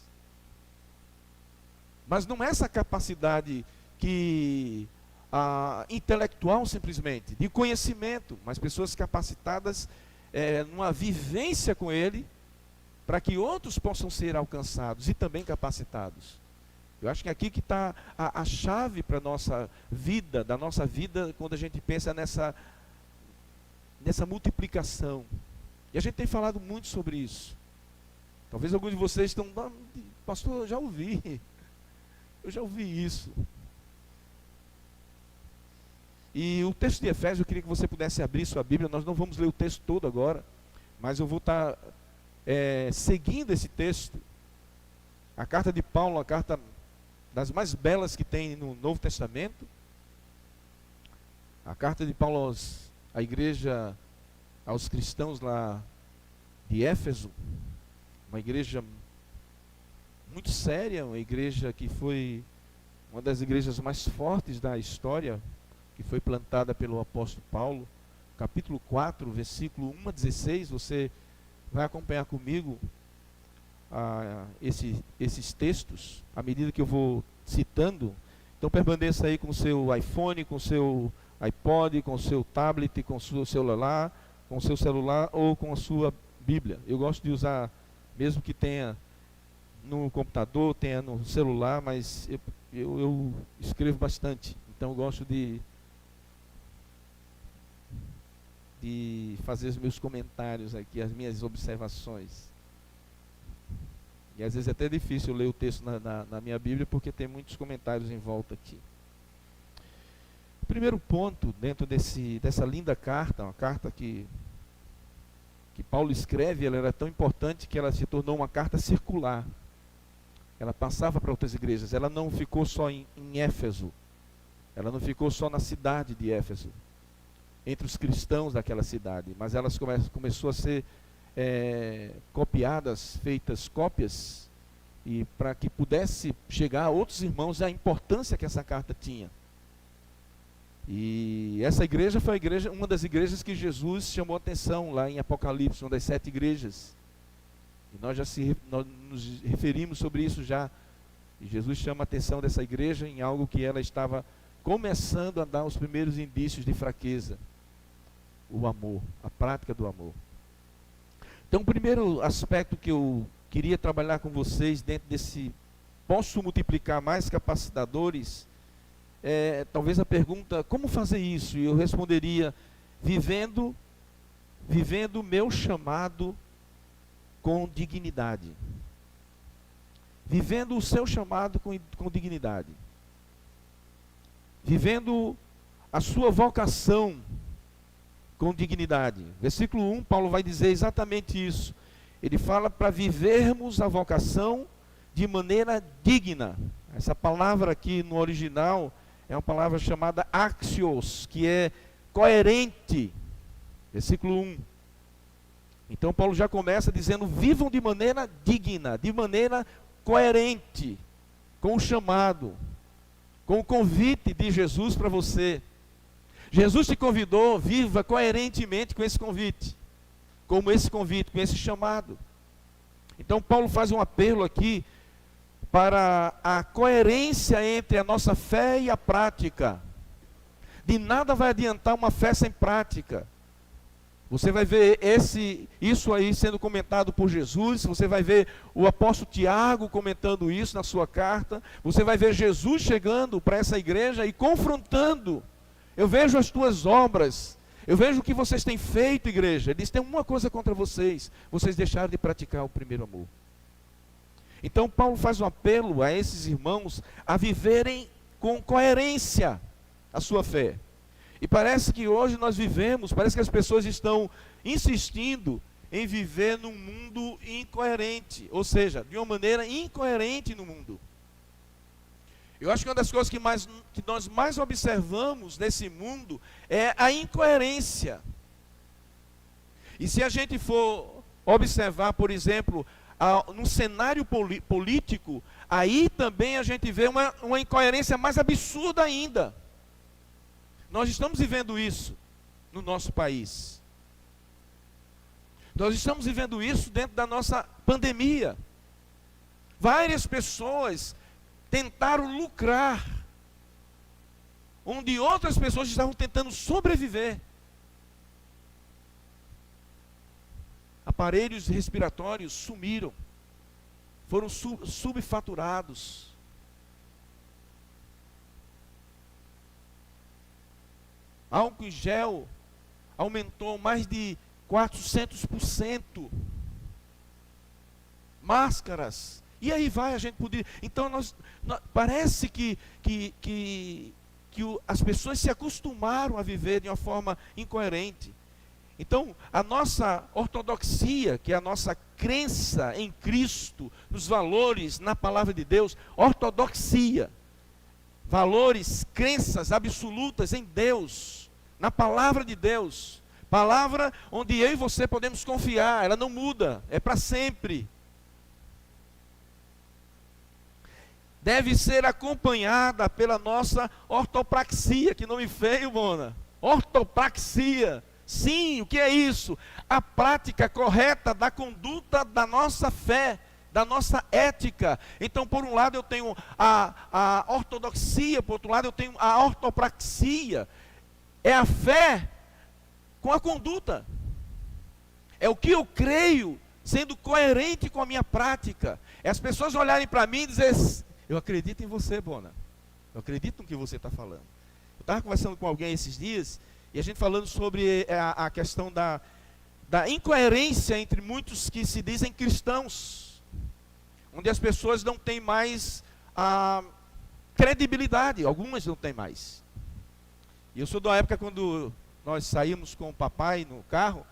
Mas não é essa capacidade intelectual simplesmente, de conhecimento, mas pessoas capacitadas numa vivência com Ele, para que outros possam ser alcançados e também capacitados. Eu acho que aqui que está a chave para a nossa vida, da nossa vida, quando a gente pensa nessa multiplicação. E a gente tem falado muito sobre isso. Talvez alguns de vocês estão, pastor, eu já ouvi isso. E o texto de Efésios, eu queria que você pudesse abrir sua Bíblia. Nós não vamos ler o texto todo agora, mas eu vou estar seguindo esse texto. A carta de Paulo, a carta das mais belas que tem no Novo Testamento. A carta de Paulo à igreja, aos cristãos lá de Éfeso, uma igreja muito séria, uma igreja que foi uma das igrejas mais fortes da história, que foi plantada pelo apóstolo Paulo. Capítulo 4, versículo 1 a 16, você vai acompanhar comigo esses textos, à medida que eu vou citando. Então permaneça aí com o seu iPhone, com o seu iPod, com o seu tablet, com o seu celular, ou com a sua Bíblia. Eu gosto de usar, mesmo que tenha no computador, tenha no celular, mas eu escrevo bastante. Então eu gosto de fazer os meus comentários aqui, as minhas observações. E às vezes é até difícil ler o texto na minha Bíblia, porque tem muitos comentários em volta aqui. O primeiro ponto, dentro dessa linda carta, uma carta que Paulo escreve, ela era tão importante que ela se tornou uma carta circular. Ela passava para outras igrejas, ela não ficou só em Éfeso, ela não ficou só na cidade de Éfeso, entre os cristãos daquela cidade, mas elas começou a ser copiadas, feitas cópias, e para que pudesse chegar a outros irmãos a importância que essa carta tinha. E essa igreja foi uma das igrejas que Jesus chamou a atenção lá em Apocalipse, uma das 7 igrejas. E nós nos referimos sobre isso já. E Jesus chama a atenção dessa igreja em algo que ela estava começando a dar os primeiros indícios de fraqueza. O amor, a prática do amor. Então, o primeiro aspecto que eu queria trabalhar com vocês dentro desse posso multiplicar mais capacitadores, talvez a pergunta, como fazer isso? E eu responderia, vivendo o meu chamado com dignidade. Vivendo o seu chamado com dignidade. Vivendo a sua vocação com dignidade. Versículo 1, Paulo vai dizer exatamente isso. Ele fala para vivermos a vocação de maneira digna. Essa palavra aqui no original é uma palavra chamada axios, que é coerente. Versículo 1. Então Paulo já começa dizendo, vivam de maneira digna, de maneira coerente, com o chamado, com o convite de Jesus para você. Jesus te convidou, viva coerentemente com esse convite, com esse chamado. Então Paulo faz um apelo aqui para a coerência entre a nossa fé e a prática. De nada vai adiantar uma fé sem prática. Você vai ver isso aí sendo comentado por Jesus, você vai ver o apóstolo Tiago comentando isso na sua carta, você vai ver Jesus chegando para essa igreja e confrontando. Eu vejo as tuas obras, eu vejo o que vocês têm feito, igreja. Ele diz, tem uma coisa contra vocês deixaram de praticar o primeiro amor. Então Paulo faz um apelo a esses irmãos a viverem com coerência a sua fé. E parece que hoje parece que as pessoas estão insistindo em viver num mundo incoerente, ou seja, de uma maneira incoerente no mundo. Eu acho que uma das coisas que nós mais observamos nesse mundo é a incoerência. E se a gente for observar, por exemplo, no cenário político, aí também a gente vê uma incoerência mais absurda ainda. Nós estamos vivendo isso no nosso país. Nós estamos vivendo isso dentro da nossa pandemia. Várias pessoas tentaram lucrar, onde outras pessoas estavam tentando sobreviver. Aparelhos respiratórios sumiram, foram subfaturados. Álcool em gel aumentou mais de 400%. Máscaras. E aí vai, a gente podia... Então, parece que as pessoas se acostumaram a viver de uma forma incoerente. Então, a nossa ortodoxia, que é a nossa crença em Cristo, nos valores, na palavra de Deus, ortodoxia, valores, crenças absolutas em Deus, na palavra de Deus, palavra onde eu e você podemos confiar, ela não muda, é para sempre. Deve ser acompanhada pela nossa ortopraxia, que nome feio, Bona. Ortopraxia. Sim, o que é isso? A prática correta da conduta da nossa fé, da nossa ética. Então, por um lado eu tenho a ortodoxia, por outro lado eu tenho a ortopraxia. É a fé com a conduta. É o que eu creio, sendo coerente com a minha prática. É as pessoas olharem para mim e dizerem, eu acredito em você, Bona. Eu acredito no que você está falando. Eu estava conversando com alguém esses dias, e a gente falando sobre a questão da incoerência entre muitos que se dizem cristãos, onde as pessoas não têm mais a credibilidade, algumas não têm mais. E eu sou da época quando nós saímos com o papai no carro,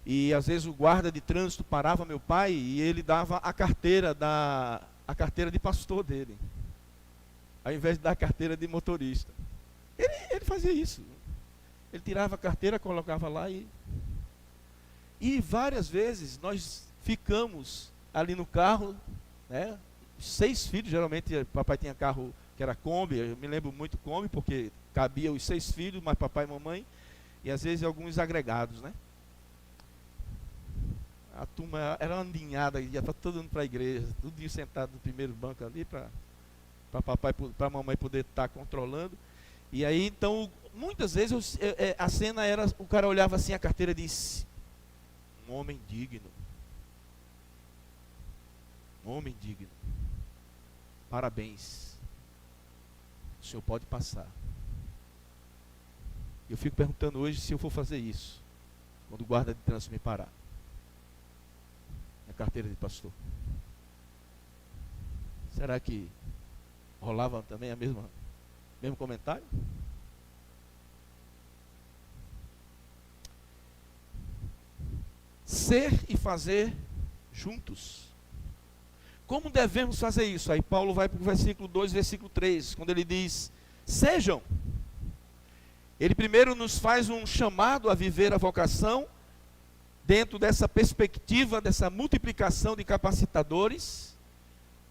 e às vezes o guarda de trânsito parava meu pai, e ele dava a carteira de pastor dele, ao invés de dar a carteira de motorista. Ele fazia isso. Ele tirava a carteira, colocava lá e várias vezes nós ficamos ali no carro, né? 6 filhos, geralmente papai tinha carro que era Kombi, eu me lembro muito Kombi, porque cabia os 6 filhos, mais papai e mamãe, e às vezes alguns agregados, né? A turma era uma andinhada, ia todo mundo para a igreja, todo dia sentado no primeiro banco ali, para papai, para mamãe poder estar controlando. E aí, então, muitas vezes a cena era, o cara olhava assim a carteira e disse: um homem digno. Um homem digno. Parabéns. O senhor pode passar. Eu fico perguntando hoje se eu for fazer isso, quando o guarda de trânsito me parar. A carteira de pastor. Será que rolava também mesmo comentário? Ser e fazer juntos. Como devemos fazer isso? Aí Paulo vai para o versículo 2, versículo 3, quando ele diz: sejam. Ele primeiro nos faz um chamado a viver a vocação, dentro dessa perspectiva, dessa multiplicação de capacitadores,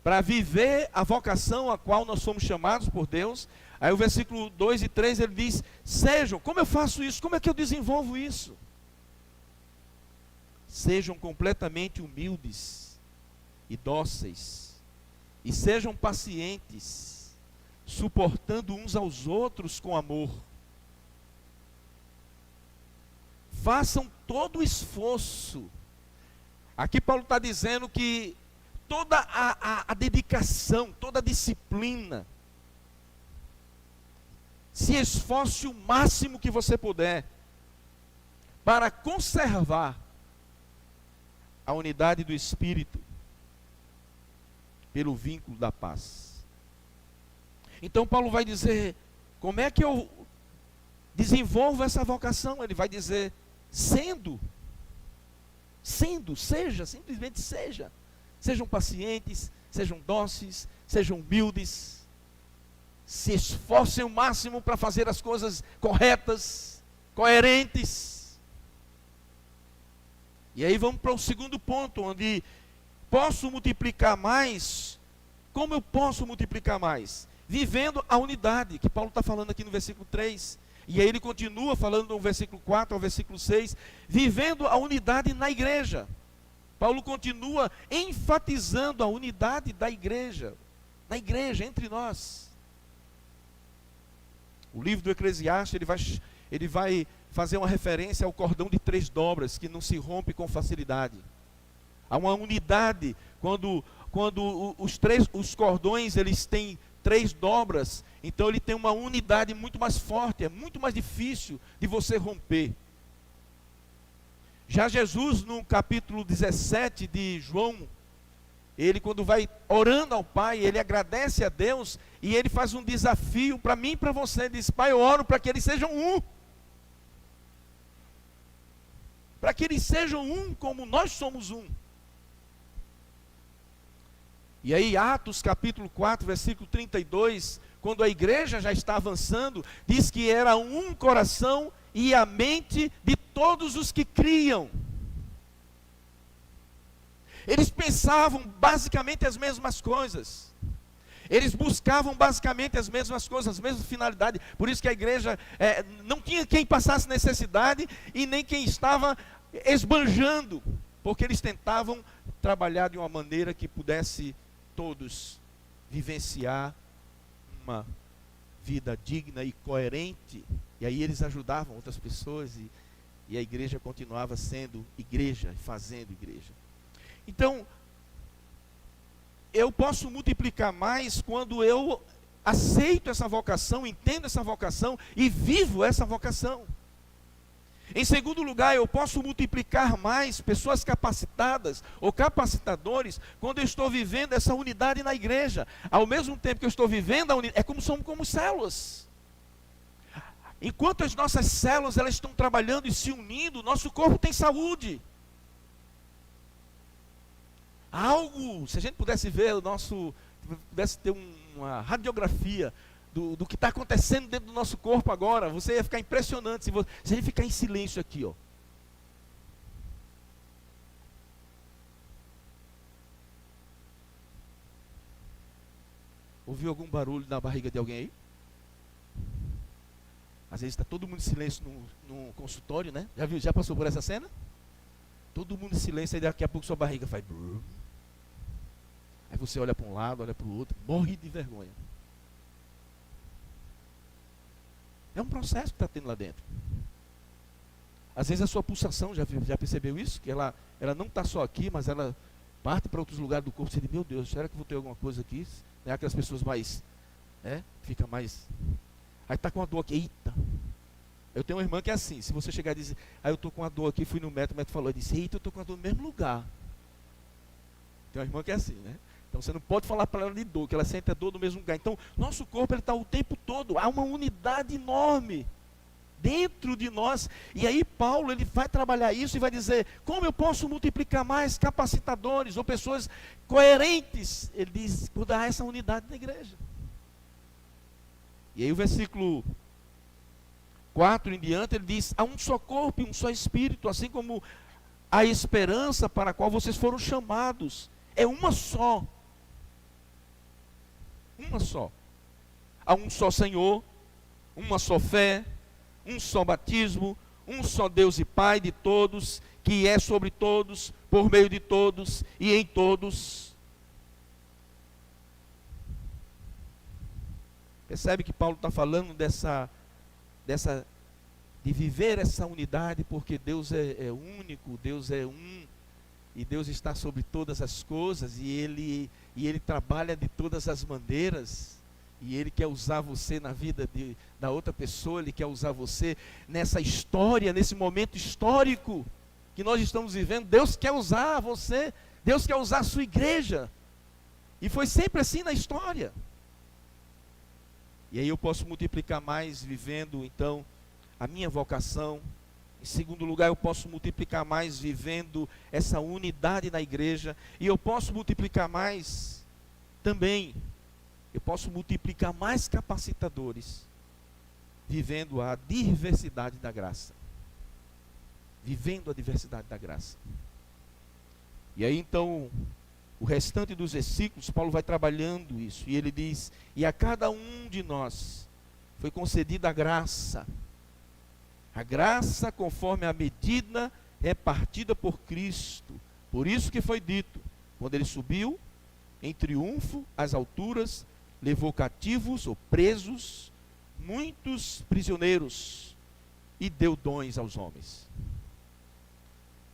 para viver a vocação a qual nós fomos chamados por Deus. Aí o versículo 2 e 3 ele diz: sejam. Como eu faço isso? Como é que eu desenvolvo isso? Sejam completamente humildes e dóceis, e sejam pacientes, suportando uns aos outros com amor. Façam todo o esforço. Aqui Paulo está dizendo que toda a dedicação, toda a disciplina, se esforce o máximo que você puder para conservar a unidade do Espírito pelo vínculo da paz. Então Paulo vai dizer: como é que eu desenvolvo essa vocação? Ele vai dizer: sendo, seja, simplesmente seja. Sejam pacientes, sejam dóceis, sejam humildes, se esforcem o máximo para fazer as coisas corretas, coerentes. E aí vamos para o segundo ponto, onde posso multiplicar mais. Como eu posso multiplicar mais? Vivendo a unidade, que Paulo está falando aqui no versículo 3. E aí ele continua falando no versículo 4 ao versículo 6, vivendo a unidade na igreja. Paulo continua enfatizando a unidade da igreja, na igreja, entre nós. O livro do Eclesiastes, ele vai fazer uma referência ao cordão de 3 dobras, que não se rompe com facilidade. Há uma unidade, quando os cordões eles têm 3 dobras, então ele tem uma unidade muito mais forte, é muito mais difícil de você romper. Já Jesus, no capítulo 17 de João, ele quando vai orando ao Pai, ele agradece a Deus, e ele faz um desafio para mim e para você. Ele diz: Pai, eu oro para que eles sejam um. Para que eles sejam um como nós somos um. E aí Atos capítulo 4, versículo 32, quando a igreja já está avançando, diz que era um coração e a mente de todos os que criam. Eles pensavam basicamente as mesmas coisas. Eles buscavam basicamente as mesmas coisas, as mesmas finalidades. Por isso que a igreja não tinha quem passasse necessidade e nem quem estava esbanjando, porque eles tentavam trabalhar de uma maneira que pudesse todos vivenciar uma vida digna e coerente. E aí eles ajudavam outras pessoas e a igreja continuava sendo igreja, fazendo igreja. Então, eu posso multiplicar mais quando eu aceito essa vocação, entendo essa vocação e vivo essa vocação. Em segundo lugar, eu posso multiplicar mais pessoas capacitadas ou capacitadores quando eu estou vivendo essa unidade na igreja. Ao mesmo tempo que eu estou vivendo a unidade, somos como células. Enquanto as nossas células elas estão trabalhando e se unindo, nosso corpo tem saúde. Se a gente pudesse ver pudesse ter uma radiografia do que está acontecendo dentro do nosso corpo agora, você ia ficar impressionante se a gente ficar em silêncio aqui, ó. Ouviu algum barulho na barriga de alguém aí? Às vezes está todo mundo em silêncio no consultório, né? Já passou por essa cena? Todo mundo em silêncio, aí daqui a pouco sua barriga faz brrr. Aí você olha para um lado, olha para o outro, morre de vergonha. É um processo que está tendo lá dentro. Às vezes a sua pulsação, já percebeu isso? Que ela não está só aqui, mas ela parte para outros lugares do corpo. Você diz, meu Deus, será que eu vou ter alguma coisa aqui? Né? Aquelas pessoas mais, fica mais... Aí está com a dor aqui, eita. Eu tenho uma irmã que é assim, se você chegar e dizer, eu estou com a dor aqui, fui no médico, o médico falou, eu disse, eita, eu estou com a dor no mesmo lugar. Tem uma irmã que é assim, né? Então você não pode falar para ela de dor, que ela sente a dor no mesmo lugar. Então, nosso corpo está o tempo todo, há uma unidade enorme dentro de nós. E aí Paulo, ele vai trabalhar isso e vai dizer, como eu posso multiplicar mais capacitadores ou pessoas coerentes? Ele diz, quando há essa unidade na igreja. E aí o versículo 4 em diante, ele diz, há um só corpo e um só espírito, assim como a esperança para a qual vocês foram chamados é uma só. Uma só. Há um só Senhor, uma só fé, um só batismo, um só Deus e Pai de todos, que é sobre todos, por meio de todos e em todos. Percebe que Paulo está falando de viver essa unidade, porque Deus é único, Deus é um, e Deus está sobre todas as coisas, e Ele trabalha de todas as maneiras, e Ele quer usar você na vida da outra pessoa, Ele quer usar você nessa história, nesse momento histórico que nós estamos vivendo. Deus quer usar você, Deus quer usar a sua igreja, e foi sempre assim na história. E aí eu posso multiplicar mais vivendo então a minha vocação. Em segundo lugar, eu posso multiplicar mais vivendo essa unidade na igreja. E eu posso multiplicar mais também, eu posso multiplicar mais capacitadores vivendo a diversidade da graça. Vivendo a diversidade da graça. E aí então, o restante dos versículos, Paulo vai trabalhando isso. E ele diz, e a cada um de nós foi concedida a graça conforme a medida repartida por Cristo. Por isso que foi dito, quando ele subiu em triunfo às alturas, levou cativos ou presos muitos prisioneiros e deu dons aos homens.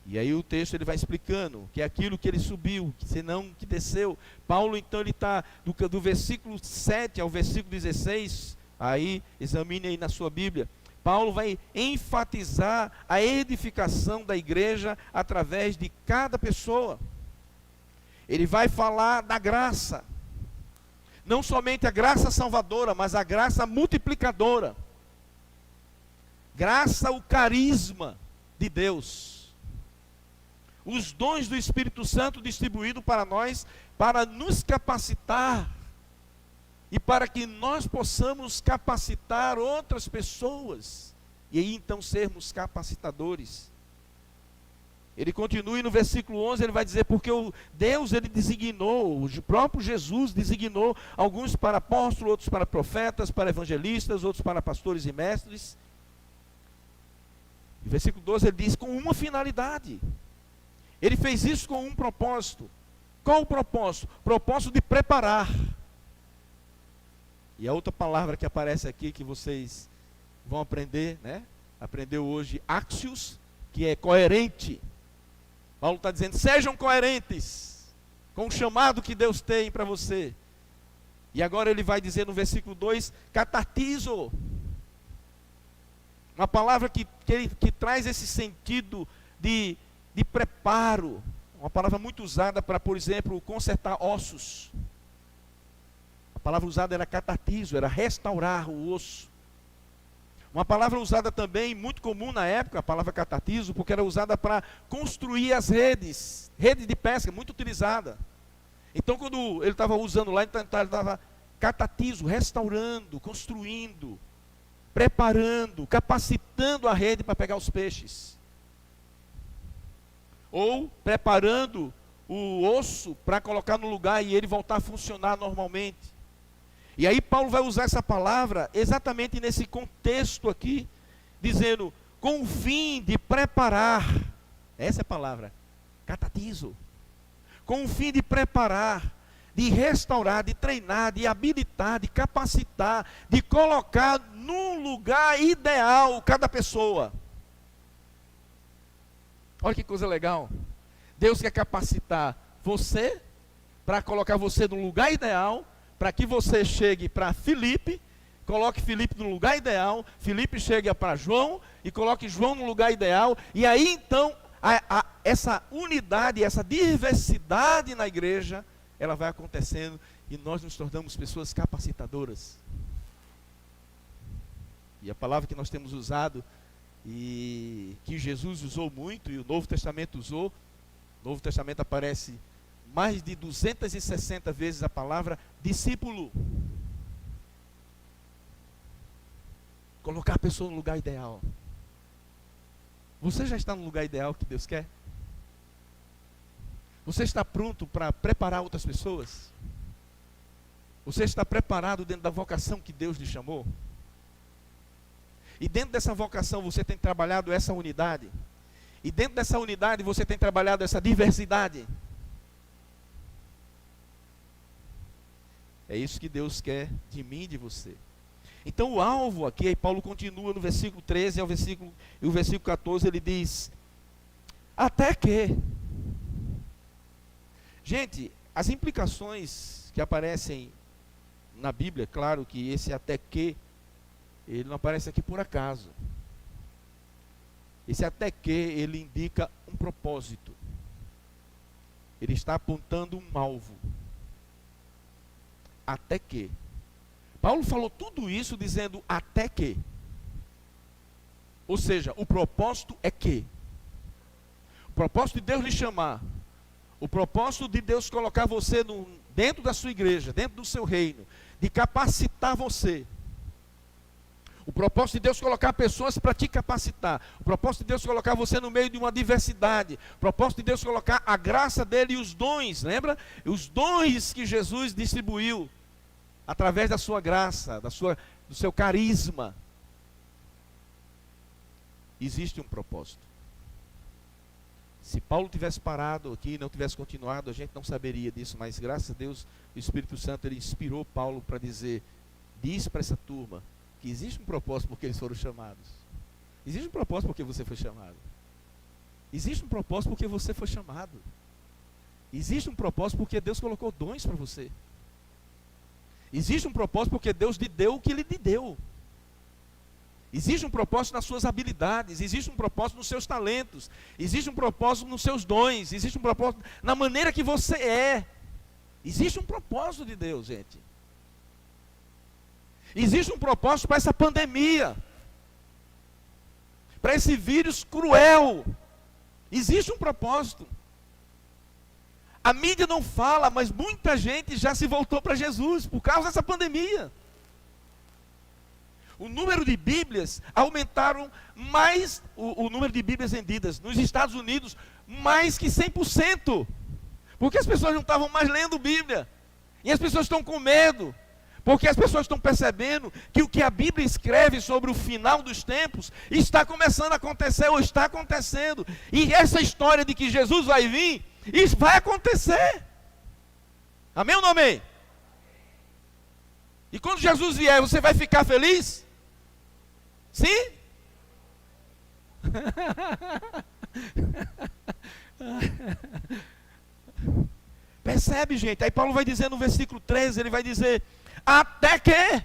E aí o texto ele vai explicando que é aquilo que ele subiu, que senão que desceu. Paulo então ele está do versículo 7 ao versículo 16, aí examine aí na sua Bíblia. Paulo vai enfatizar a edificação da igreja através de cada pessoa. Ele vai falar da graça. Não somente a graça salvadora, mas a graça multiplicadora. Graça, o carisma de Deus. Os dons do Espírito Santo distribuído para nós, para nos capacitar. E para que nós possamos capacitar outras pessoas. E aí então sermos capacitadores. Ele continua e no versículo 11 ele vai dizer, porque Deus ele designou, o próprio Jesus designou alguns para apóstolos, outros para profetas, para evangelistas, outros para pastores e mestres. No versículo 12 ele diz, com uma finalidade. Ele fez isso com um propósito. Qual o propósito? Propósito de preparar. E a outra palavra que aparece aqui, que vocês vão aprender, né? Aprendeu hoje, axios, que é coerente. Paulo está dizendo, sejam coerentes com o chamado que Deus tem para você. E agora ele vai dizer no versículo 2, catartizo. Uma palavra que traz esse sentido de preparo. Uma palavra muito usada para, por exemplo, consertar ossos. A palavra usada era catartizo, era restaurar o osso. Uma palavra usada também, muito comum na época, a palavra catartizo, porque era usada para construir as redes, rede de pesca, muito utilizada. Então quando ele estava usando lá, então, ele estava catartizo, restaurando, construindo, preparando, capacitando a rede para pegar os peixes. Ou preparando o osso para colocar no lugar e ele voltar a funcionar normalmente. E aí Paulo vai usar essa palavra exatamente nesse contexto aqui, dizendo, com o fim de preparar, essa é a palavra, catartizo, com o fim de preparar, de restaurar, de treinar, de habilitar, de capacitar, de colocar num lugar ideal cada pessoa. Olha que coisa legal. Deus quer capacitar você para colocar você no lugar ideal, para que você chegue para Filipe, coloque Filipe no lugar ideal, Filipe chegue para João e coloque João no lugar ideal, e aí então essa unidade, essa diversidade na igreja, ela vai acontecendo e nós nos tornamos pessoas capacitadoras. E a palavra que nós temos usado e que Jesus usou muito e o Novo Testamento usou, no Novo Testamento aparece mais de 260 vezes a palavra discípulo. Colocar a pessoa no lugar ideal. Você já está no lugar ideal que Deus quer? Você está pronto para preparar outras pessoas? Você está preparado dentro da vocação que Deus lhe chamou? E dentro dessa vocação você tem trabalhado essa unidade? E dentro dessa unidade você tem trabalhado essa diversidade? É isso que Deus quer de mim e de você. Então o alvo aqui, aí Paulo continua no versículo 13 e o versículo 14, ele diz, até que. Gente, as implicações que aparecem na Bíblia, claro que esse até que, ele não aparece aqui por acaso. Esse até que, ele indica um propósito. Ele está apontando um alvo. Até que. Paulo falou tudo isso dizendo até que. Ou seja, o propósito é que. O propósito de Deus lhe chamar. O propósito de Deus colocar você dentro da sua igreja, dentro do seu reino. De capacitar você. O propósito de Deus colocar pessoas para te capacitar. O propósito de Deus colocar você no meio de uma diversidade. O propósito de Deus colocar a graça dele e os dons, lembra? Os dons que Jesus distribuiu através da sua graça, do seu carisma. Existe um propósito. Se Paulo tivesse parado aqui e não tivesse continuado, a gente não saberia disso, mas graças a Deus, o Espírito Santo, ele inspirou Paulo para diz para essa turma, que existe um propósito porque eles foram chamados. Existe um propósito porque você foi chamado. Existe um propósito porque você foi chamado. Existe um propósito porque Deus colocou dons para você. Existe um propósito porque Deus lhe deu o que Ele lhe deu. Existe um propósito nas suas habilidades. Existe um propósito nos seus talentos. Existe um propósito nos seus dons. Existe um propósito na maneira que você é. Existe um propósito de Deus, gente. Existe um propósito para essa pandemia, para esse vírus cruel. Existe um propósito. A mídia não fala, mas muita gente já se voltou para Jesus por causa dessa pandemia. O número de Bíblias aumentaram mais, o número de Bíblias vendidas nos Estados Unidos, mais que 100%. Porque as pessoas não estavam mais lendo Bíblia. E as pessoas estão com medo. Porque as pessoas estão percebendo que o que a Bíblia escreve sobre o final dos tempos está começando a acontecer ou está acontecendo. E essa história de que Jesus vai vir, isso vai acontecer. Amém ou não amém? E quando Jesus vier, você vai ficar feliz? Sim? Percebe, gente? Aí Paulo vai dizer no versículo 13, ele vai dizer... Até que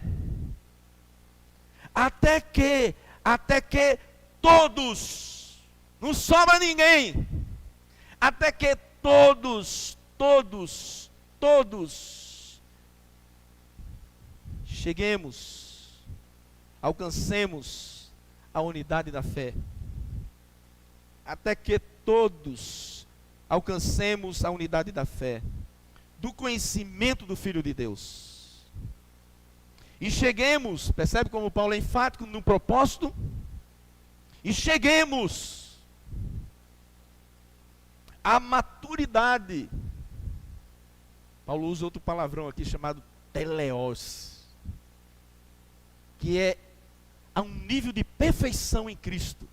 todos, não sobra ninguém, até que todos cheguemos, alcancemos a unidade da fé, até que todos alcancemos a unidade da fé, do conhecimento do Filho de Deus. E cheguemos, percebe como Paulo é enfático no propósito? E cheguemos à maturidade. Paulo usa outro palavrão aqui chamado teleos, que é a um nível de perfeição em Cristo.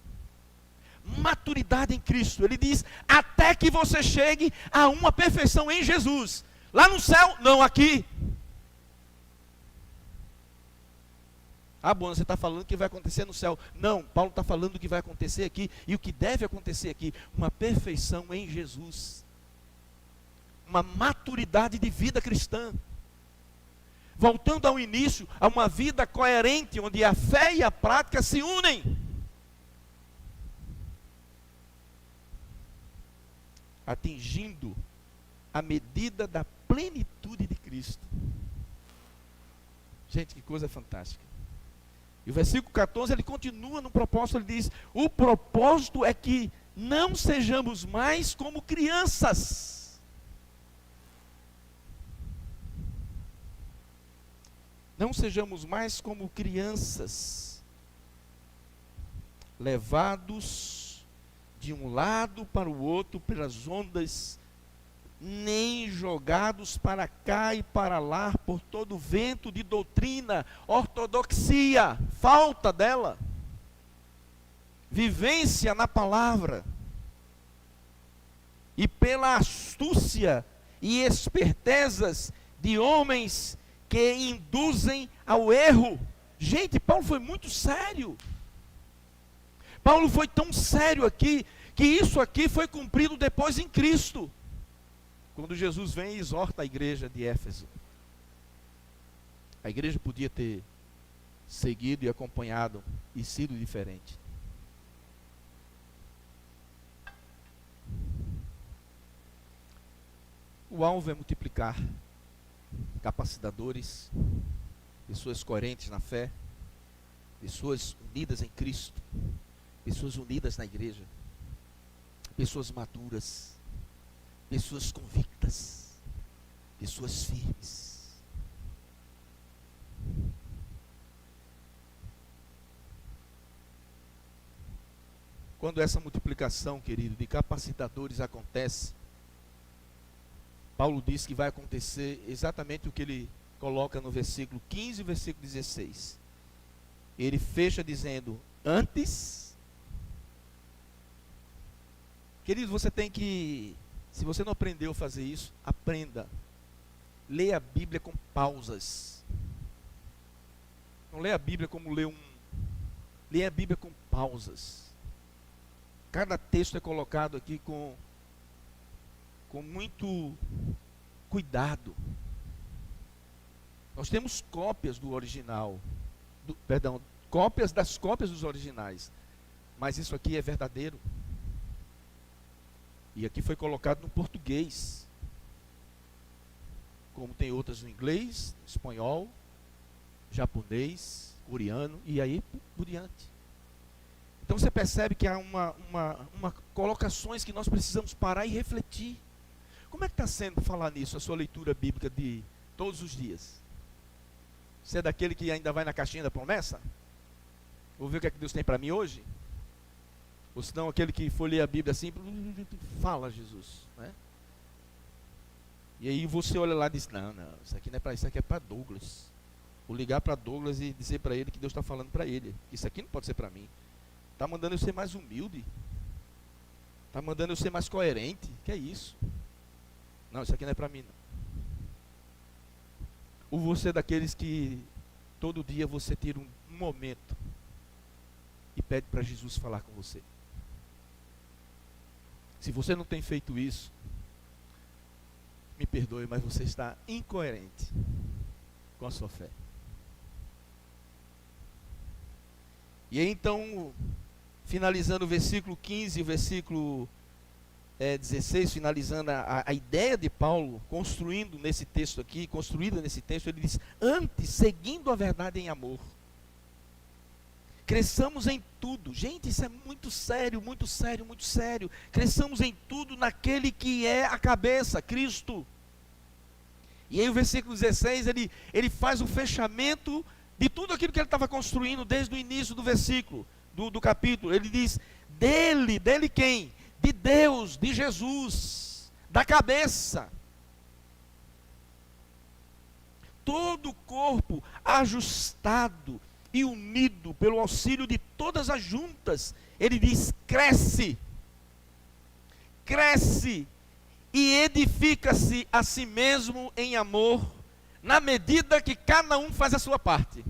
Maturidade em Cristo. Ele diz, até que você chegue a uma perfeição em Jesus. Lá no céu, não aqui. Ah, Bona, você está falando que vai acontecer no céu. Não, Paulo está falando do que vai acontecer aqui e o que deve acontecer aqui. Uma perfeição em Jesus. Uma maturidade de vida cristã. Voltando ao início, a uma vida coerente, onde a fé e a prática se unem. Atingindo a medida da plenitude de Cristo. Gente, que coisa fantástica. E o versículo 14, ele continua no propósito, ele diz: o propósito é que não sejamos mais como crianças. Não sejamos mais como crianças, levados de um lado para o outro pelas ondas, nem jogados para cá e para lá por todo vento de doutrina, ortodoxia, falta dela, vivência na palavra, e pela astúcia e espertezas de homens que induzem ao erro. Gente, Paulo foi muito sério. Paulo foi tão sério aqui, que isso aqui foi cumprido depois em Cristo. Quando Jesus vem e exorta a igreja de Éfeso. A igreja podia ter seguido e acompanhado e sido diferente. O alvo é multiplicar capacitadores, pessoas coerentes na fé, pessoas unidas em Cristo, pessoas unidas na igreja, pessoas maduras, pessoas convictas, pessoas firmes. Quando essa multiplicação, querido, de capacitadores acontece, Paulo diz que vai acontecer exatamente o que ele coloca no versículo 15 e versículo 16. Ele fecha dizendo: antes, querido, você tem que, se você não aprendeu a fazer isso, aprenda. Leia a Bíblia com pausas. Não leia a Bíblia como leia a Bíblia com pausas. Cada texto é colocado aqui com muito cuidado. Nós temos cópias do original, cópias das cópias dos originais, mas isso aqui é verdadeiro. E aqui foi colocado no português, como tem outras no inglês, espanhol, japonês, coreano, e aí por diante. Então você percebe que há uma colocações que nós precisamos parar e refletir. Como é que está sendo falar nisso, a sua leitura bíblica de todos os dias? Você é daquele que ainda vai na caixinha da promessa? Vou ver o que é que Deus tem para mim hoje? Ou senão aquele que for ler a Bíblia assim, fala Jesus, né? E aí você olha lá e diz: não, isso aqui não é para isso, aqui é para Douglas. Vou ligar para Douglas e dizer para ele que Deus está falando para ele. Isso aqui não pode ser para mim. Está mandando eu ser mais humilde. Está mandando eu ser mais coerente. Que é isso? Não, isso aqui não é para mim, não. Ou você é daqueles que todo dia você tira um momento e pede para Jesus falar com você. Se você não tem feito isso, me perdoe, mas você está incoerente com a sua fé. E aí então, finalizando o versículo 15 e o versículo 16, finalizando a ideia de Paulo, construída nesse texto, ele diz: antes, seguindo a verdade em amor, cresçamos em tudo. Gente, isso é muito sério, muito sério, muito sério. Cresçamos em tudo naquele que é a cabeça, Cristo. E aí o versículo 16, ele faz o fechamento de tudo aquilo que ele estava construindo desde o início do versículo, do capítulo. Ele diz: dele quem? De Deus, de Jesus, da cabeça. Todo o corpo ajustado e unido pelo auxílio de todas as juntas, ele diz: cresce e edifica-se a si mesmo em amor, na medida que cada um faz a sua parte.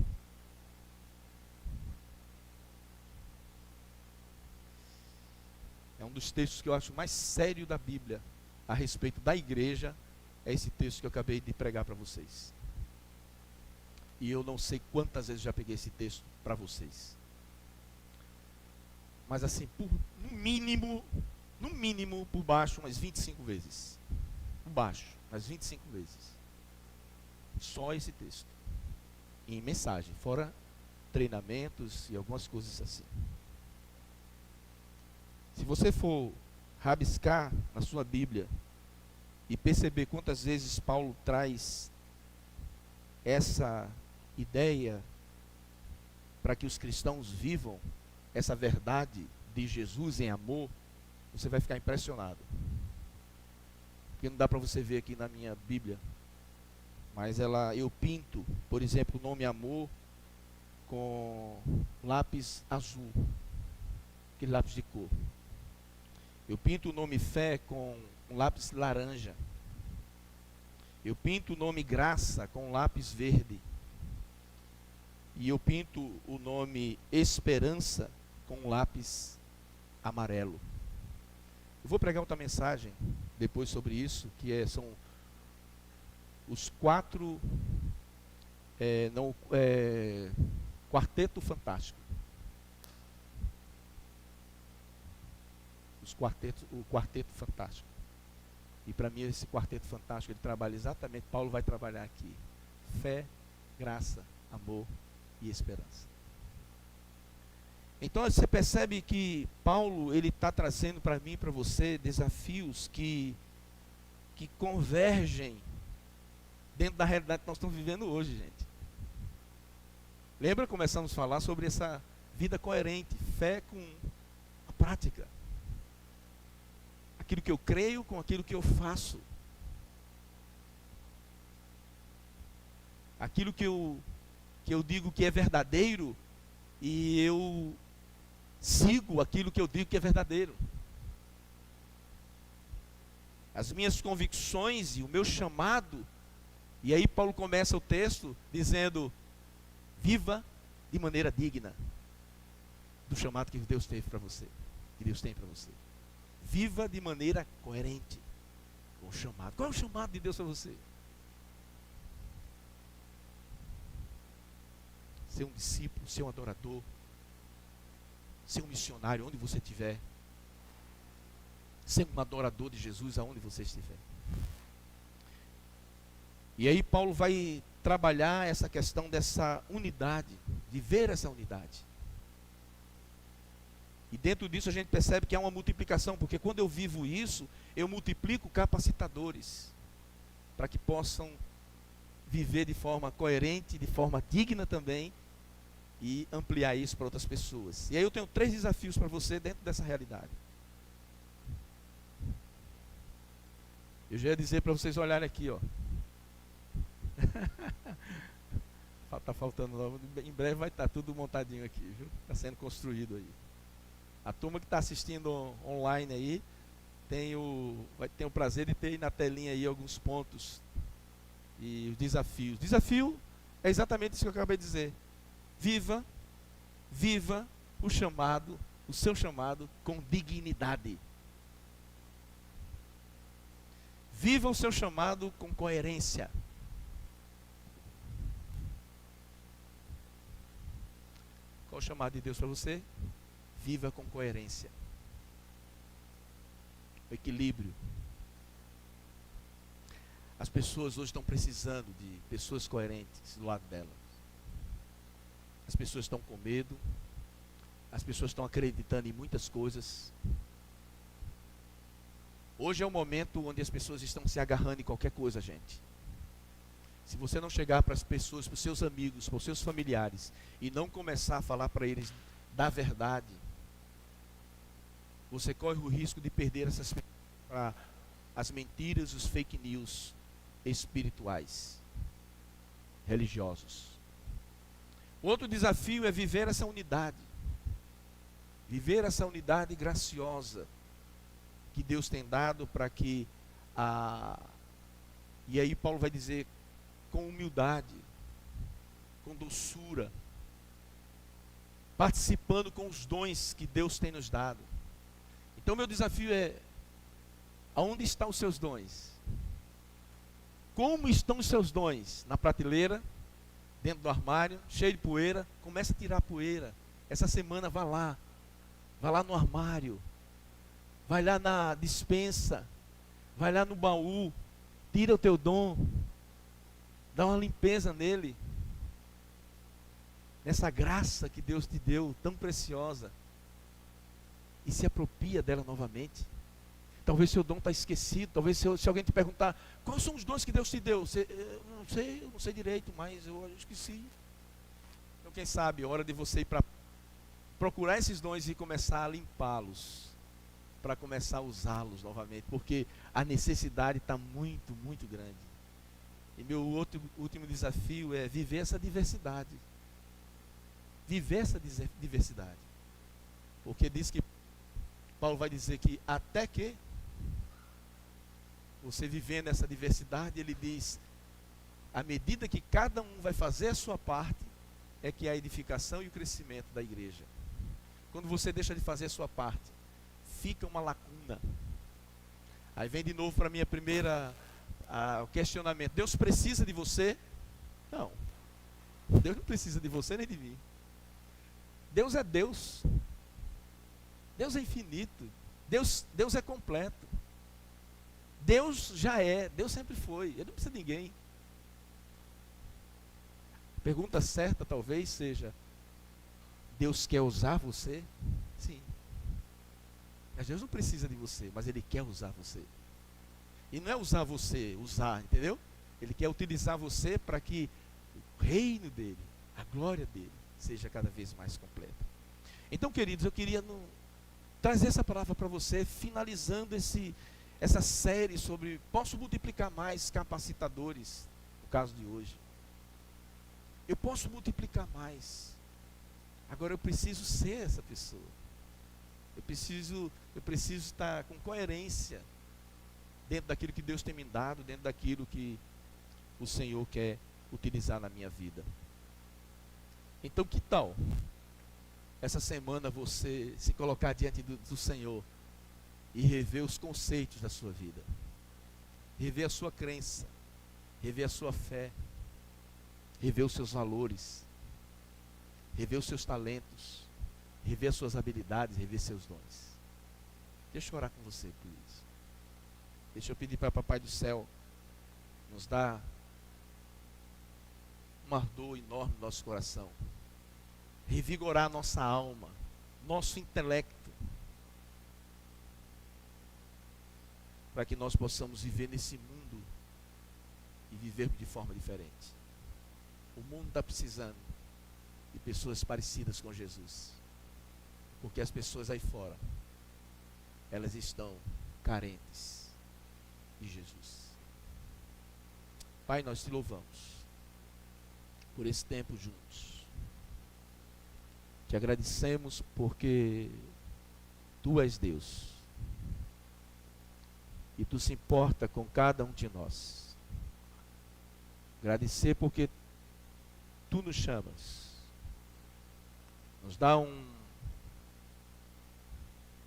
dos textos que eu acho mais sério da Bíblia a respeito da igreja é esse texto que eu acabei de pregar para vocês. E eu não sei quantas vezes já peguei esse texto para vocês. Mas assim, no mínimo, por baixo, umas 25 vezes. Por baixo, umas 25 vezes. Só esse texto. Em mensagem, fora treinamentos e algumas coisas assim. Se você for rabiscar na sua Bíblia e perceber quantas vezes Paulo traz essa ideia para que os cristãos vivam essa verdade de Jesus em amor, você vai ficar impressionado. Porque não dá para você ver aqui na minha Bíblia, mas eu pinto, por exemplo, o nome amor com lápis azul, aquele lápis de cor. Eu pinto o nome fé com um lápis laranja. Eu pinto o nome graça com um lápis verde. E eu pinto o nome esperança com um lápis amarelo. Eu vou pregar outra mensagem depois sobre isso, são os 4 quarteto fantástico. O quarteto fantástico. E para mim esse quarteto fantástico, ele trabalha exatamente, Paulo vai trabalhar aqui: fé, graça, amor e esperança. Então você percebe que Paulo, ele está trazendo para mim e para você desafios que convergem dentro da realidade que nós estamos vivendo hoje, gente. Lembra, começamos a falar sobre essa vida coerente, fé com a prática. Aquilo que eu creio com aquilo que eu faço. Aquilo que eu digo que é verdadeiro e eu sigo aquilo que eu digo que é verdadeiro. As minhas convicções e o meu chamado. E aí Paulo começa o texto dizendo: viva de maneira digna do chamado que Deus teve para você, que Deus tem para você. Viva de maneira coerente com o chamado. Qual é o chamado de Deus para você? Ser um discípulo, ser um adorador, ser um missionário onde você estiver, ser um adorador de Jesus aonde você estiver. E aí Paulo vai trabalhar essa questão dessa unidade, viver essa unidade. E dentro disso a gente percebe que há uma multiplicação, porque quando eu vivo isso, eu multiplico capacitadores, para que possam viver de forma coerente, de forma digna também, e ampliar isso para outras pessoas. E aí eu tenho 3 desafios para você dentro dessa realidade. Eu já ia dizer para vocês olharem aqui, ó. Tá faltando, em breve vai estar tudo montadinho aqui, viu? Está sendo construído aí. A turma que está assistindo online aí vai ter o prazer de ter aí na telinha aí alguns pontos e os desafios. Desafio é exatamente isso que eu acabei de dizer. Viva o seu chamado com dignidade. Viva o seu chamado com coerência. Qual o chamado de Deus para você? Viva com coerência. O equilíbrio. As pessoas hoje estão precisando de pessoas coerentes do lado delas. As pessoas estão com medo. As pessoas estão acreditando em muitas coisas. Hoje é o momento onde as pessoas estão se agarrando em qualquer coisa, gente. Se você não chegar para as pessoas, para os seus amigos, para os seus familiares, e não começar a falar para eles da verdade, você corre o risco de perder essas pessoas para as mentiras, os fake news espirituais, religiosos. Outro desafio é viver essa unidade. Viver essa unidade graciosa que Deus tem dado para que E aí Paulo vai dizer, com humildade, com doçura, participando com os dons que Deus tem nos dado. Então meu desafio é: aonde estão os seus dons? Como estão os seus dons? Na prateleira, dentro do armário, cheio de poeira? Comece a tirar a poeira. Essa semana vá lá no armário, vai lá na despensa, vai lá no baú, tira o teu dom, dá uma limpeza nele, nessa graça que Deus te deu, tão preciosa, e se apropria dela novamente. Talvez seu dom está esquecido. Talvez se alguém te perguntar: quais são os dons que Deus te deu? Eu não sei direito, mas eu esqueci. Então quem sabe é hora de você ir para procurar esses dons e começar a limpá-los, para começar a usá-los novamente, porque a necessidade está muito, muito grande. E meu último desafio é viver essa diversidade. Viver essa diversidade. Porque diz que Paulo vai dizer que até que você vivendo essa diversidade, ele diz, à medida que cada um vai fazer a sua parte, é que a edificação e o crescimento da igreja. Quando você deixa de fazer a sua parte, fica uma lacuna. Aí vem de novo para a minha primeira o questionamento: Deus precisa de você? Não. Deus não precisa de você nem de mim. Deus é Deus. Deus é infinito. Deus é completo. Deus já é, Deus sempre foi. Ele não precisa de ninguém. A pergunta certa talvez seja: Deus quer usar você? Sim. Mas Deus não precisa de você, mas Ele quer usar você. E não é usar você, usar, entendeu? Ele quer utilizar você para que o reino dele, a glória dele, seja cada vez mais completa. Então, queridos, eu queria trazer essa palavra para você, finalizando essa série sobre posso multiplicar mais capacitadores, no caso de hoje. Eu posso multiplicar mais. Agora eu preciso ser essa pessoa. Eu preciso estar com coerência dentro daquilo que Deus tem me dado, dentro daquilo que o Senhor quer utilizar na minha vida. Então, que tal essa semana você se colocar diante do Senhor e rever os conceitos da sua vida, rever a sua crença, rever a sua fé, rever os seus valores, rever os seus talentos, rever as suas habilidades, rever seus dons. Deixa eu orar com você por isso. Deixa eu pedir para o Papai do Céu nos dar um ardor enorme no nosso coração, revigorar nossa alma, nosso intelecto, para que nós possamos viver nesse mundo e viver de forma diferente. O mundo está precisando de pessoas parecidas com Jesus, porque as pessoas aí fora, elas estão carentes de Jesus. Pai, nós te louvamos por esse tempo juntos. Te agradecemos porque Tu és Deus e Tu se importa com cada um de nós. Agradecer porque Tu nos chamas, nos dá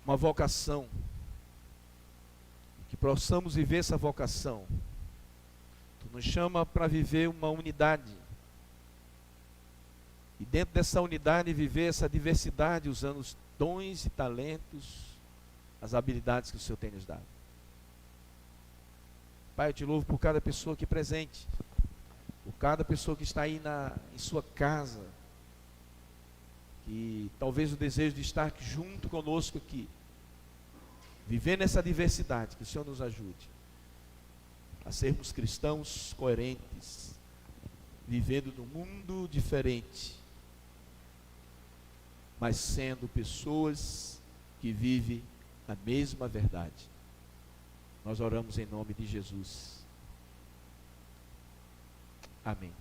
uma vocação, que possamos viver essa vocação. Tu nos chama para viver uma unidade, e dentro dessa unidade viver essa diversidade, usando os dons e talentos, as habilidades que o Senhor tem nos dado. Pai, eu te louvo por cada pessoa aqui presente, por cada pessoa que está aí em sua casa, que talvez o desejo de estar junto conosco aqui, vivendo essa diversidade, que o Senhor nos ajude a sermos cristãos coerentes, vivendo num mundo diferente, mas sendo pessoas que vivem a mesma verdade. Nós oramos em nome de Jesus. Amém.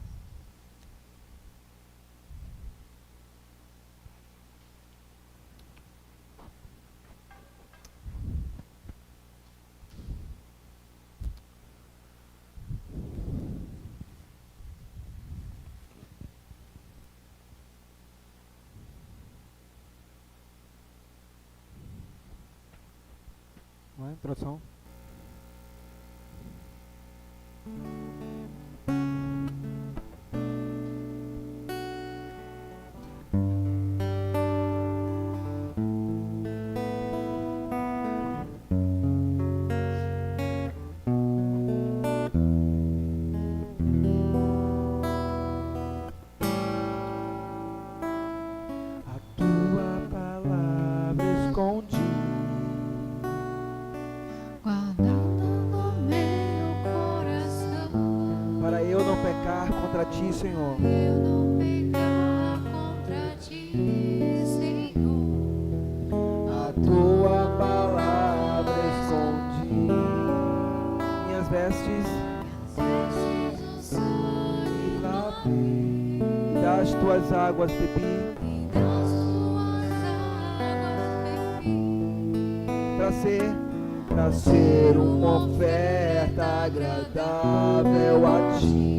Vai, introdução. Senhor, eu não pecar contra ti, Senhor. a tua palavra escondi, minhas vestes do sangue e lavei, das tuas águas bebi, e das tuas águas bebi, para ser uma oferta agradável a ti.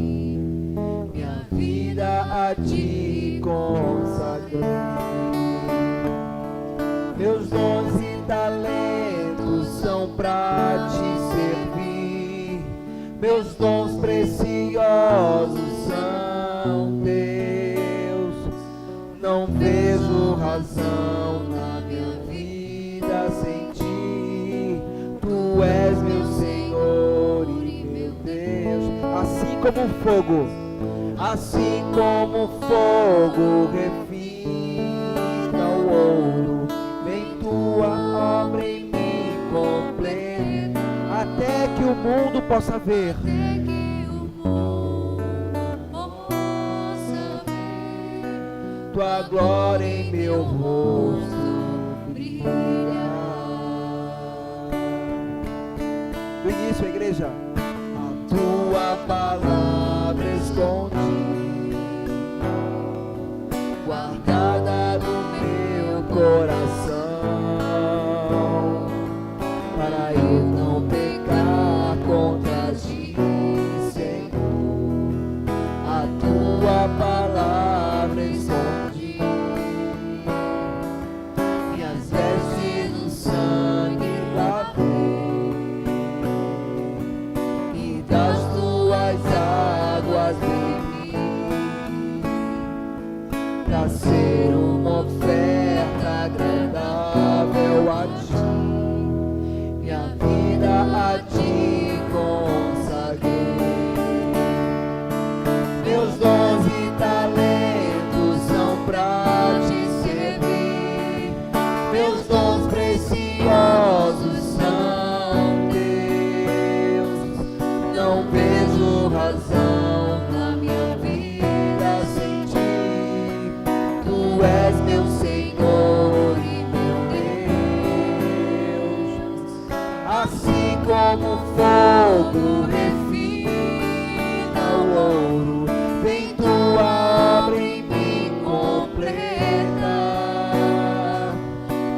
A ti consagrei, meus dons e talentos são pra te servir, meus dons preciosos são teus, não vejo razão na minha vida sem ti, tu és meu Senhor e meu Deus, assim como o fogo. Assim como o fogo refina o ouro, vem tua obra em mim completa, até que o mundo possa ver. até que o mundo possa ver Tua glória em meu rosto brilhar. Do início, a igreja. A tua palavra escondi, guardada no meu coração, para eu não pecar contra ti, Senhor. A tua palavra escondi, minhas vestes no sangue lavei, e das tuas águas bebi, pra ser uma oferta agradável a ti, minha vida a ti consagrei, meus dons e talentos são pra te servir, meus dons preciosos são teus, não vejo razão na minha vida sem ti, tu és meu Senhor e meu Deus, assim como o fogo refina o ouro, vem tua obra em mim completa,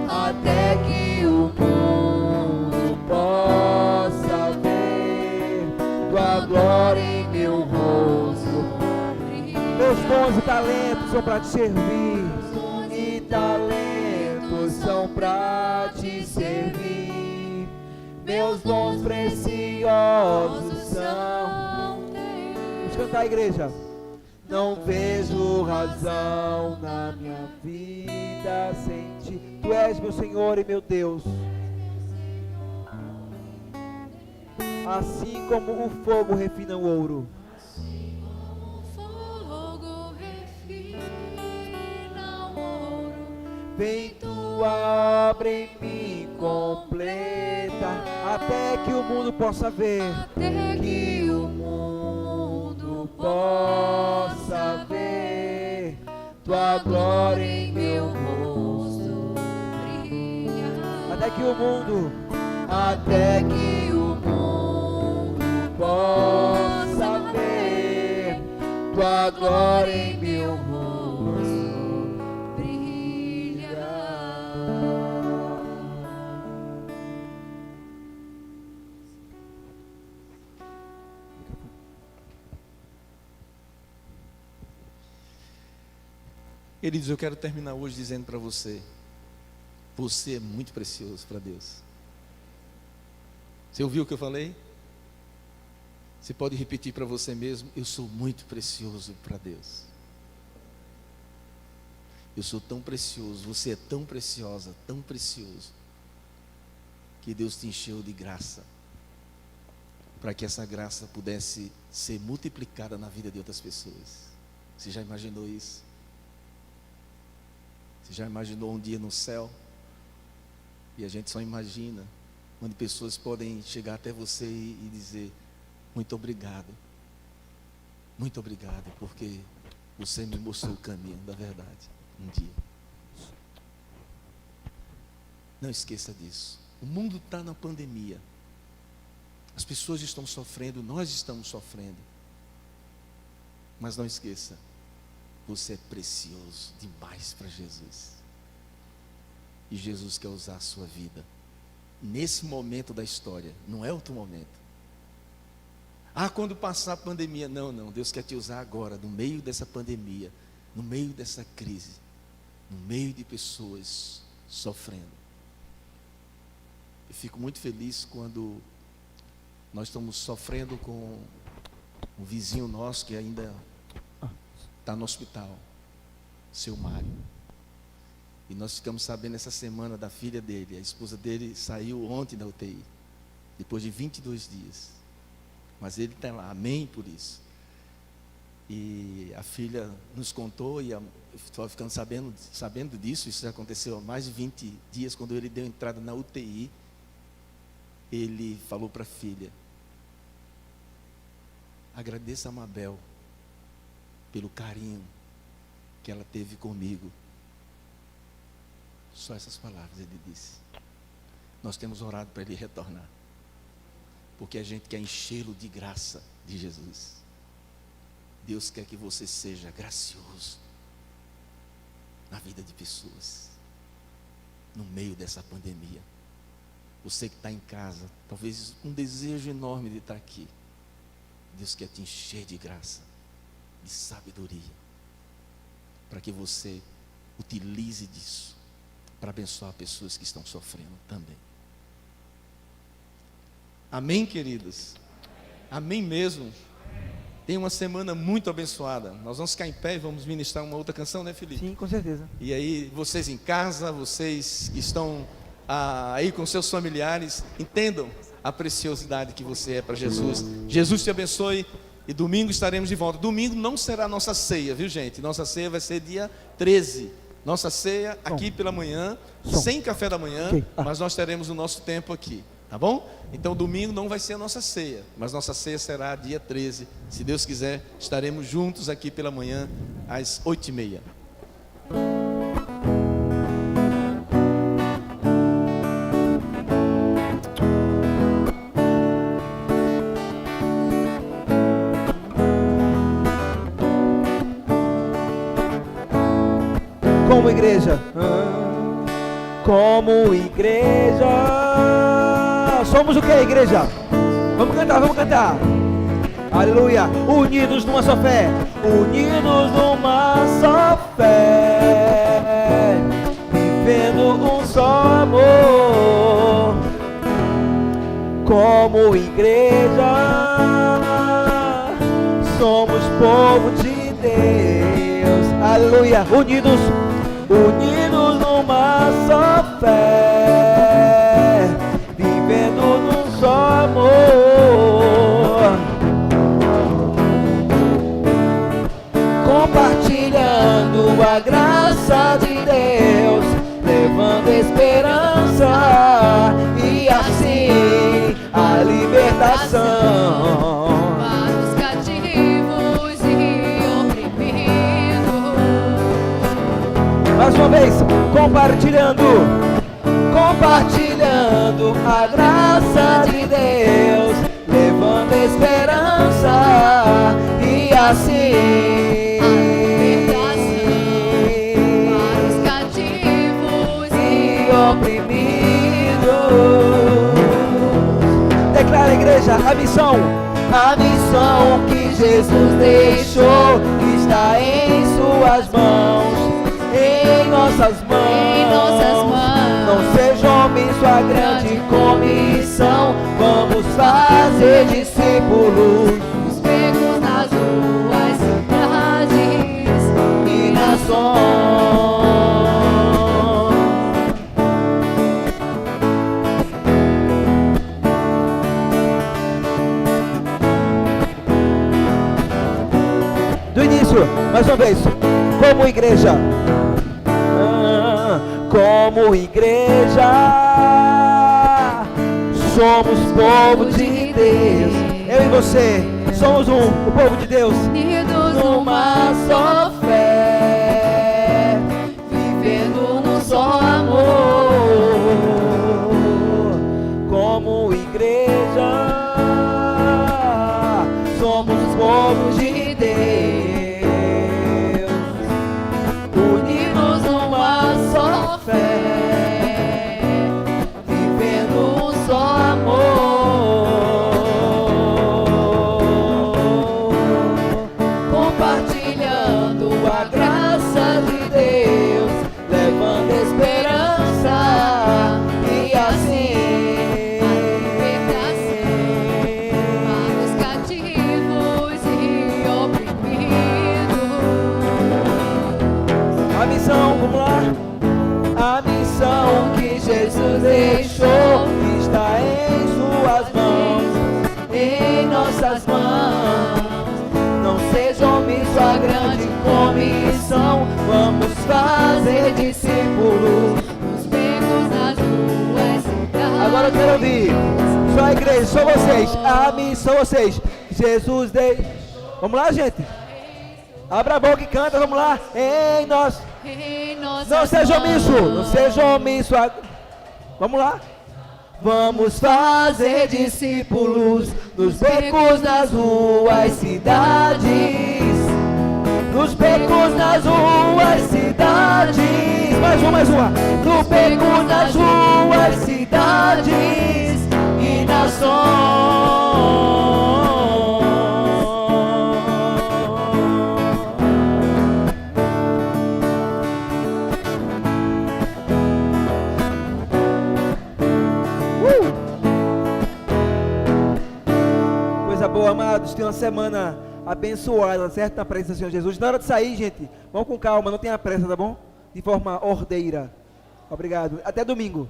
até que o mundo possa ver tua glória em meu rosto. Meus dons e talentos são para te servir, e talentos são para te servir, meus dons preciosos são. Vamos cantar, igreja. Não vejo razão na minha vida sem ti, tu és meu Senhor e meu Deus. Assim como o fogo refina o ouro, O fogo refina o ouro, vem tua obra em mim completa, até que o mundo possa ver, até que o mundo possa ver tua glória em meu rosto brilhar, até que o mundo possa ver tua glória em meu rosto brilhar. Queridos, eu quero terminar hoje dizendo para você: você é muito precioso para Deus. Você ouviu o que eu falei? Você pode repetir para você mesmo: eu sou muito precioso para Deus. Eu sou tão precioso, você é tão preciosa, tão precioso, que Deus te encheu de graça, para que essa graça pudesse ser multiplicada na vida de outras pessoas. Você já imaginou isso? Você já imaginou um dia no céu? E a gente só imagina, onde pessoas podem chegar até você e dizer: muito obrigado, porque você me mostrou o caminho da verdade. Um dia. Não esqueça disso. O mundo está na pandemia. As pessoas estão sofrendo, nós estamos sofrendo. Mas não esqueça, você é precioso demais para Jesus. E Jesus quer usar a sua vida nesse momento da história, não é outro momento. Quando passar a pandemia. Não, Deus quer te usar agora, no meio dessa pandemia, no meio dessa crise, no meio de pessoas sofrendo. Eu fico muito feliz quando nós estamos sofrendo com um vizinho nosso que ainda está no hospital, seu Mário. E nós ficamos sabendo essa semana da filha dele. A esposa dele saiu ontem da UTI, depois de 22 dias. Mas ele está lá, amém por isso. E a filha nos contou, e eu estou ficando sabendo disso. Isso já aconteceu há mais de 20 dias. Quando ele deu entrada na UTI, ele falou para a filha: agradeça a Mabel pelo carinho que ela teve comigo. Só essas palavras ele disse. Nós temos orado para ele retornar, porque a gente quer enchê-lo de graça de Jesus. Deus quer que você seja gracioso na vida de pessoas, no meio dessa pandemia. Você que está em casa, talvez um desejo enorme de estar aqui. Deus quer te encher de graça, de sabedoria, para que você utilize disso para abençoar pessoas que estão sofrendo também. Amém, queridos? Amém mesmo? Tem uma semana muito abençoada. Nós vamos ficar em pé e vamos ministrar uma outra canção, né, Felipe? Sim, com certeza. E aí, vocês em casa, vocês que estão aí com seus familiares, entendam a preciosidade que você é para Jesus. Jesus te abençoe. E domingo estaremos de volta. Domingo não será nossa ceia, viu, gente? Nossa ceia vai ser dia 13. Nossa ceia aqui pela manhã, sem café da manhã, mas nós teremos o nosso tempo aqui, tá bom? Então domingo não vai ser a nossa ceia, mas nossa ceia será dia 13. Se Deus quiser, estaremos juntos aqui pela manhã, às 8h30. Como igreja, somos o que, igreja? Vamos cantar. Aleluia. Unidos numa só fé, vivendo um só amor. Como igreja, somos povo de Deus. Aleluia. Unidos numa só fé, vivendo num só amor, compartilhando a graça de Deus, levando esperança e assim a libertação. Mais uma vez, compartilhando a graça de Deus, levando esperança e assim para os cativos e oprimidos. Declara a igreja a missão que Jesus deixou está em suas mãos. Em nossas mãos, Não seja omisso à grande comissão. Vamos fazer discípulos Os becos nas ruas, cidades e nações. Do início, mais uma vez, como igreja. Como igreja, somos povo de Deus. Eu e você somos o povo de Deus. unidos Numa só fé, vivendo num só amor. Como igreja, somos povo de Deus. Unidos numa só fé, vivendo um só amor, compartilhando a graça de Deus, levando esperança e assim para os cativos e oprimidos. a missão, vamos lá. A missão que Jesus deixou está em suas mãos, em nossas mãos. Não seja omisso à grande comissão. Vamos fazer discípulos. Os becos nas ruas, cidades. Agora eu quero ouvir. Só a igreja, só vocês. A missão, vocês. Jesus deixou. Vamos lá, gente. Abra a boca e canta, vamos lá. Em nós. Em nossas Não seja omisso, mãos. não seja omisso. Vamos lá. Vamos fazer discípulos nos becos das ruas, cidades. Nos becos das ruas, cidades. Mais uma. No beco das ruas, cidades e Coisa boa, amados. Tem uma semana abençoada, certo? Na presença do Senhor Jesus. Na hora de sair, gente, vamos com calma, não tenha pressa, tá bom? De forma ordeira. Obrigado. Até domingo.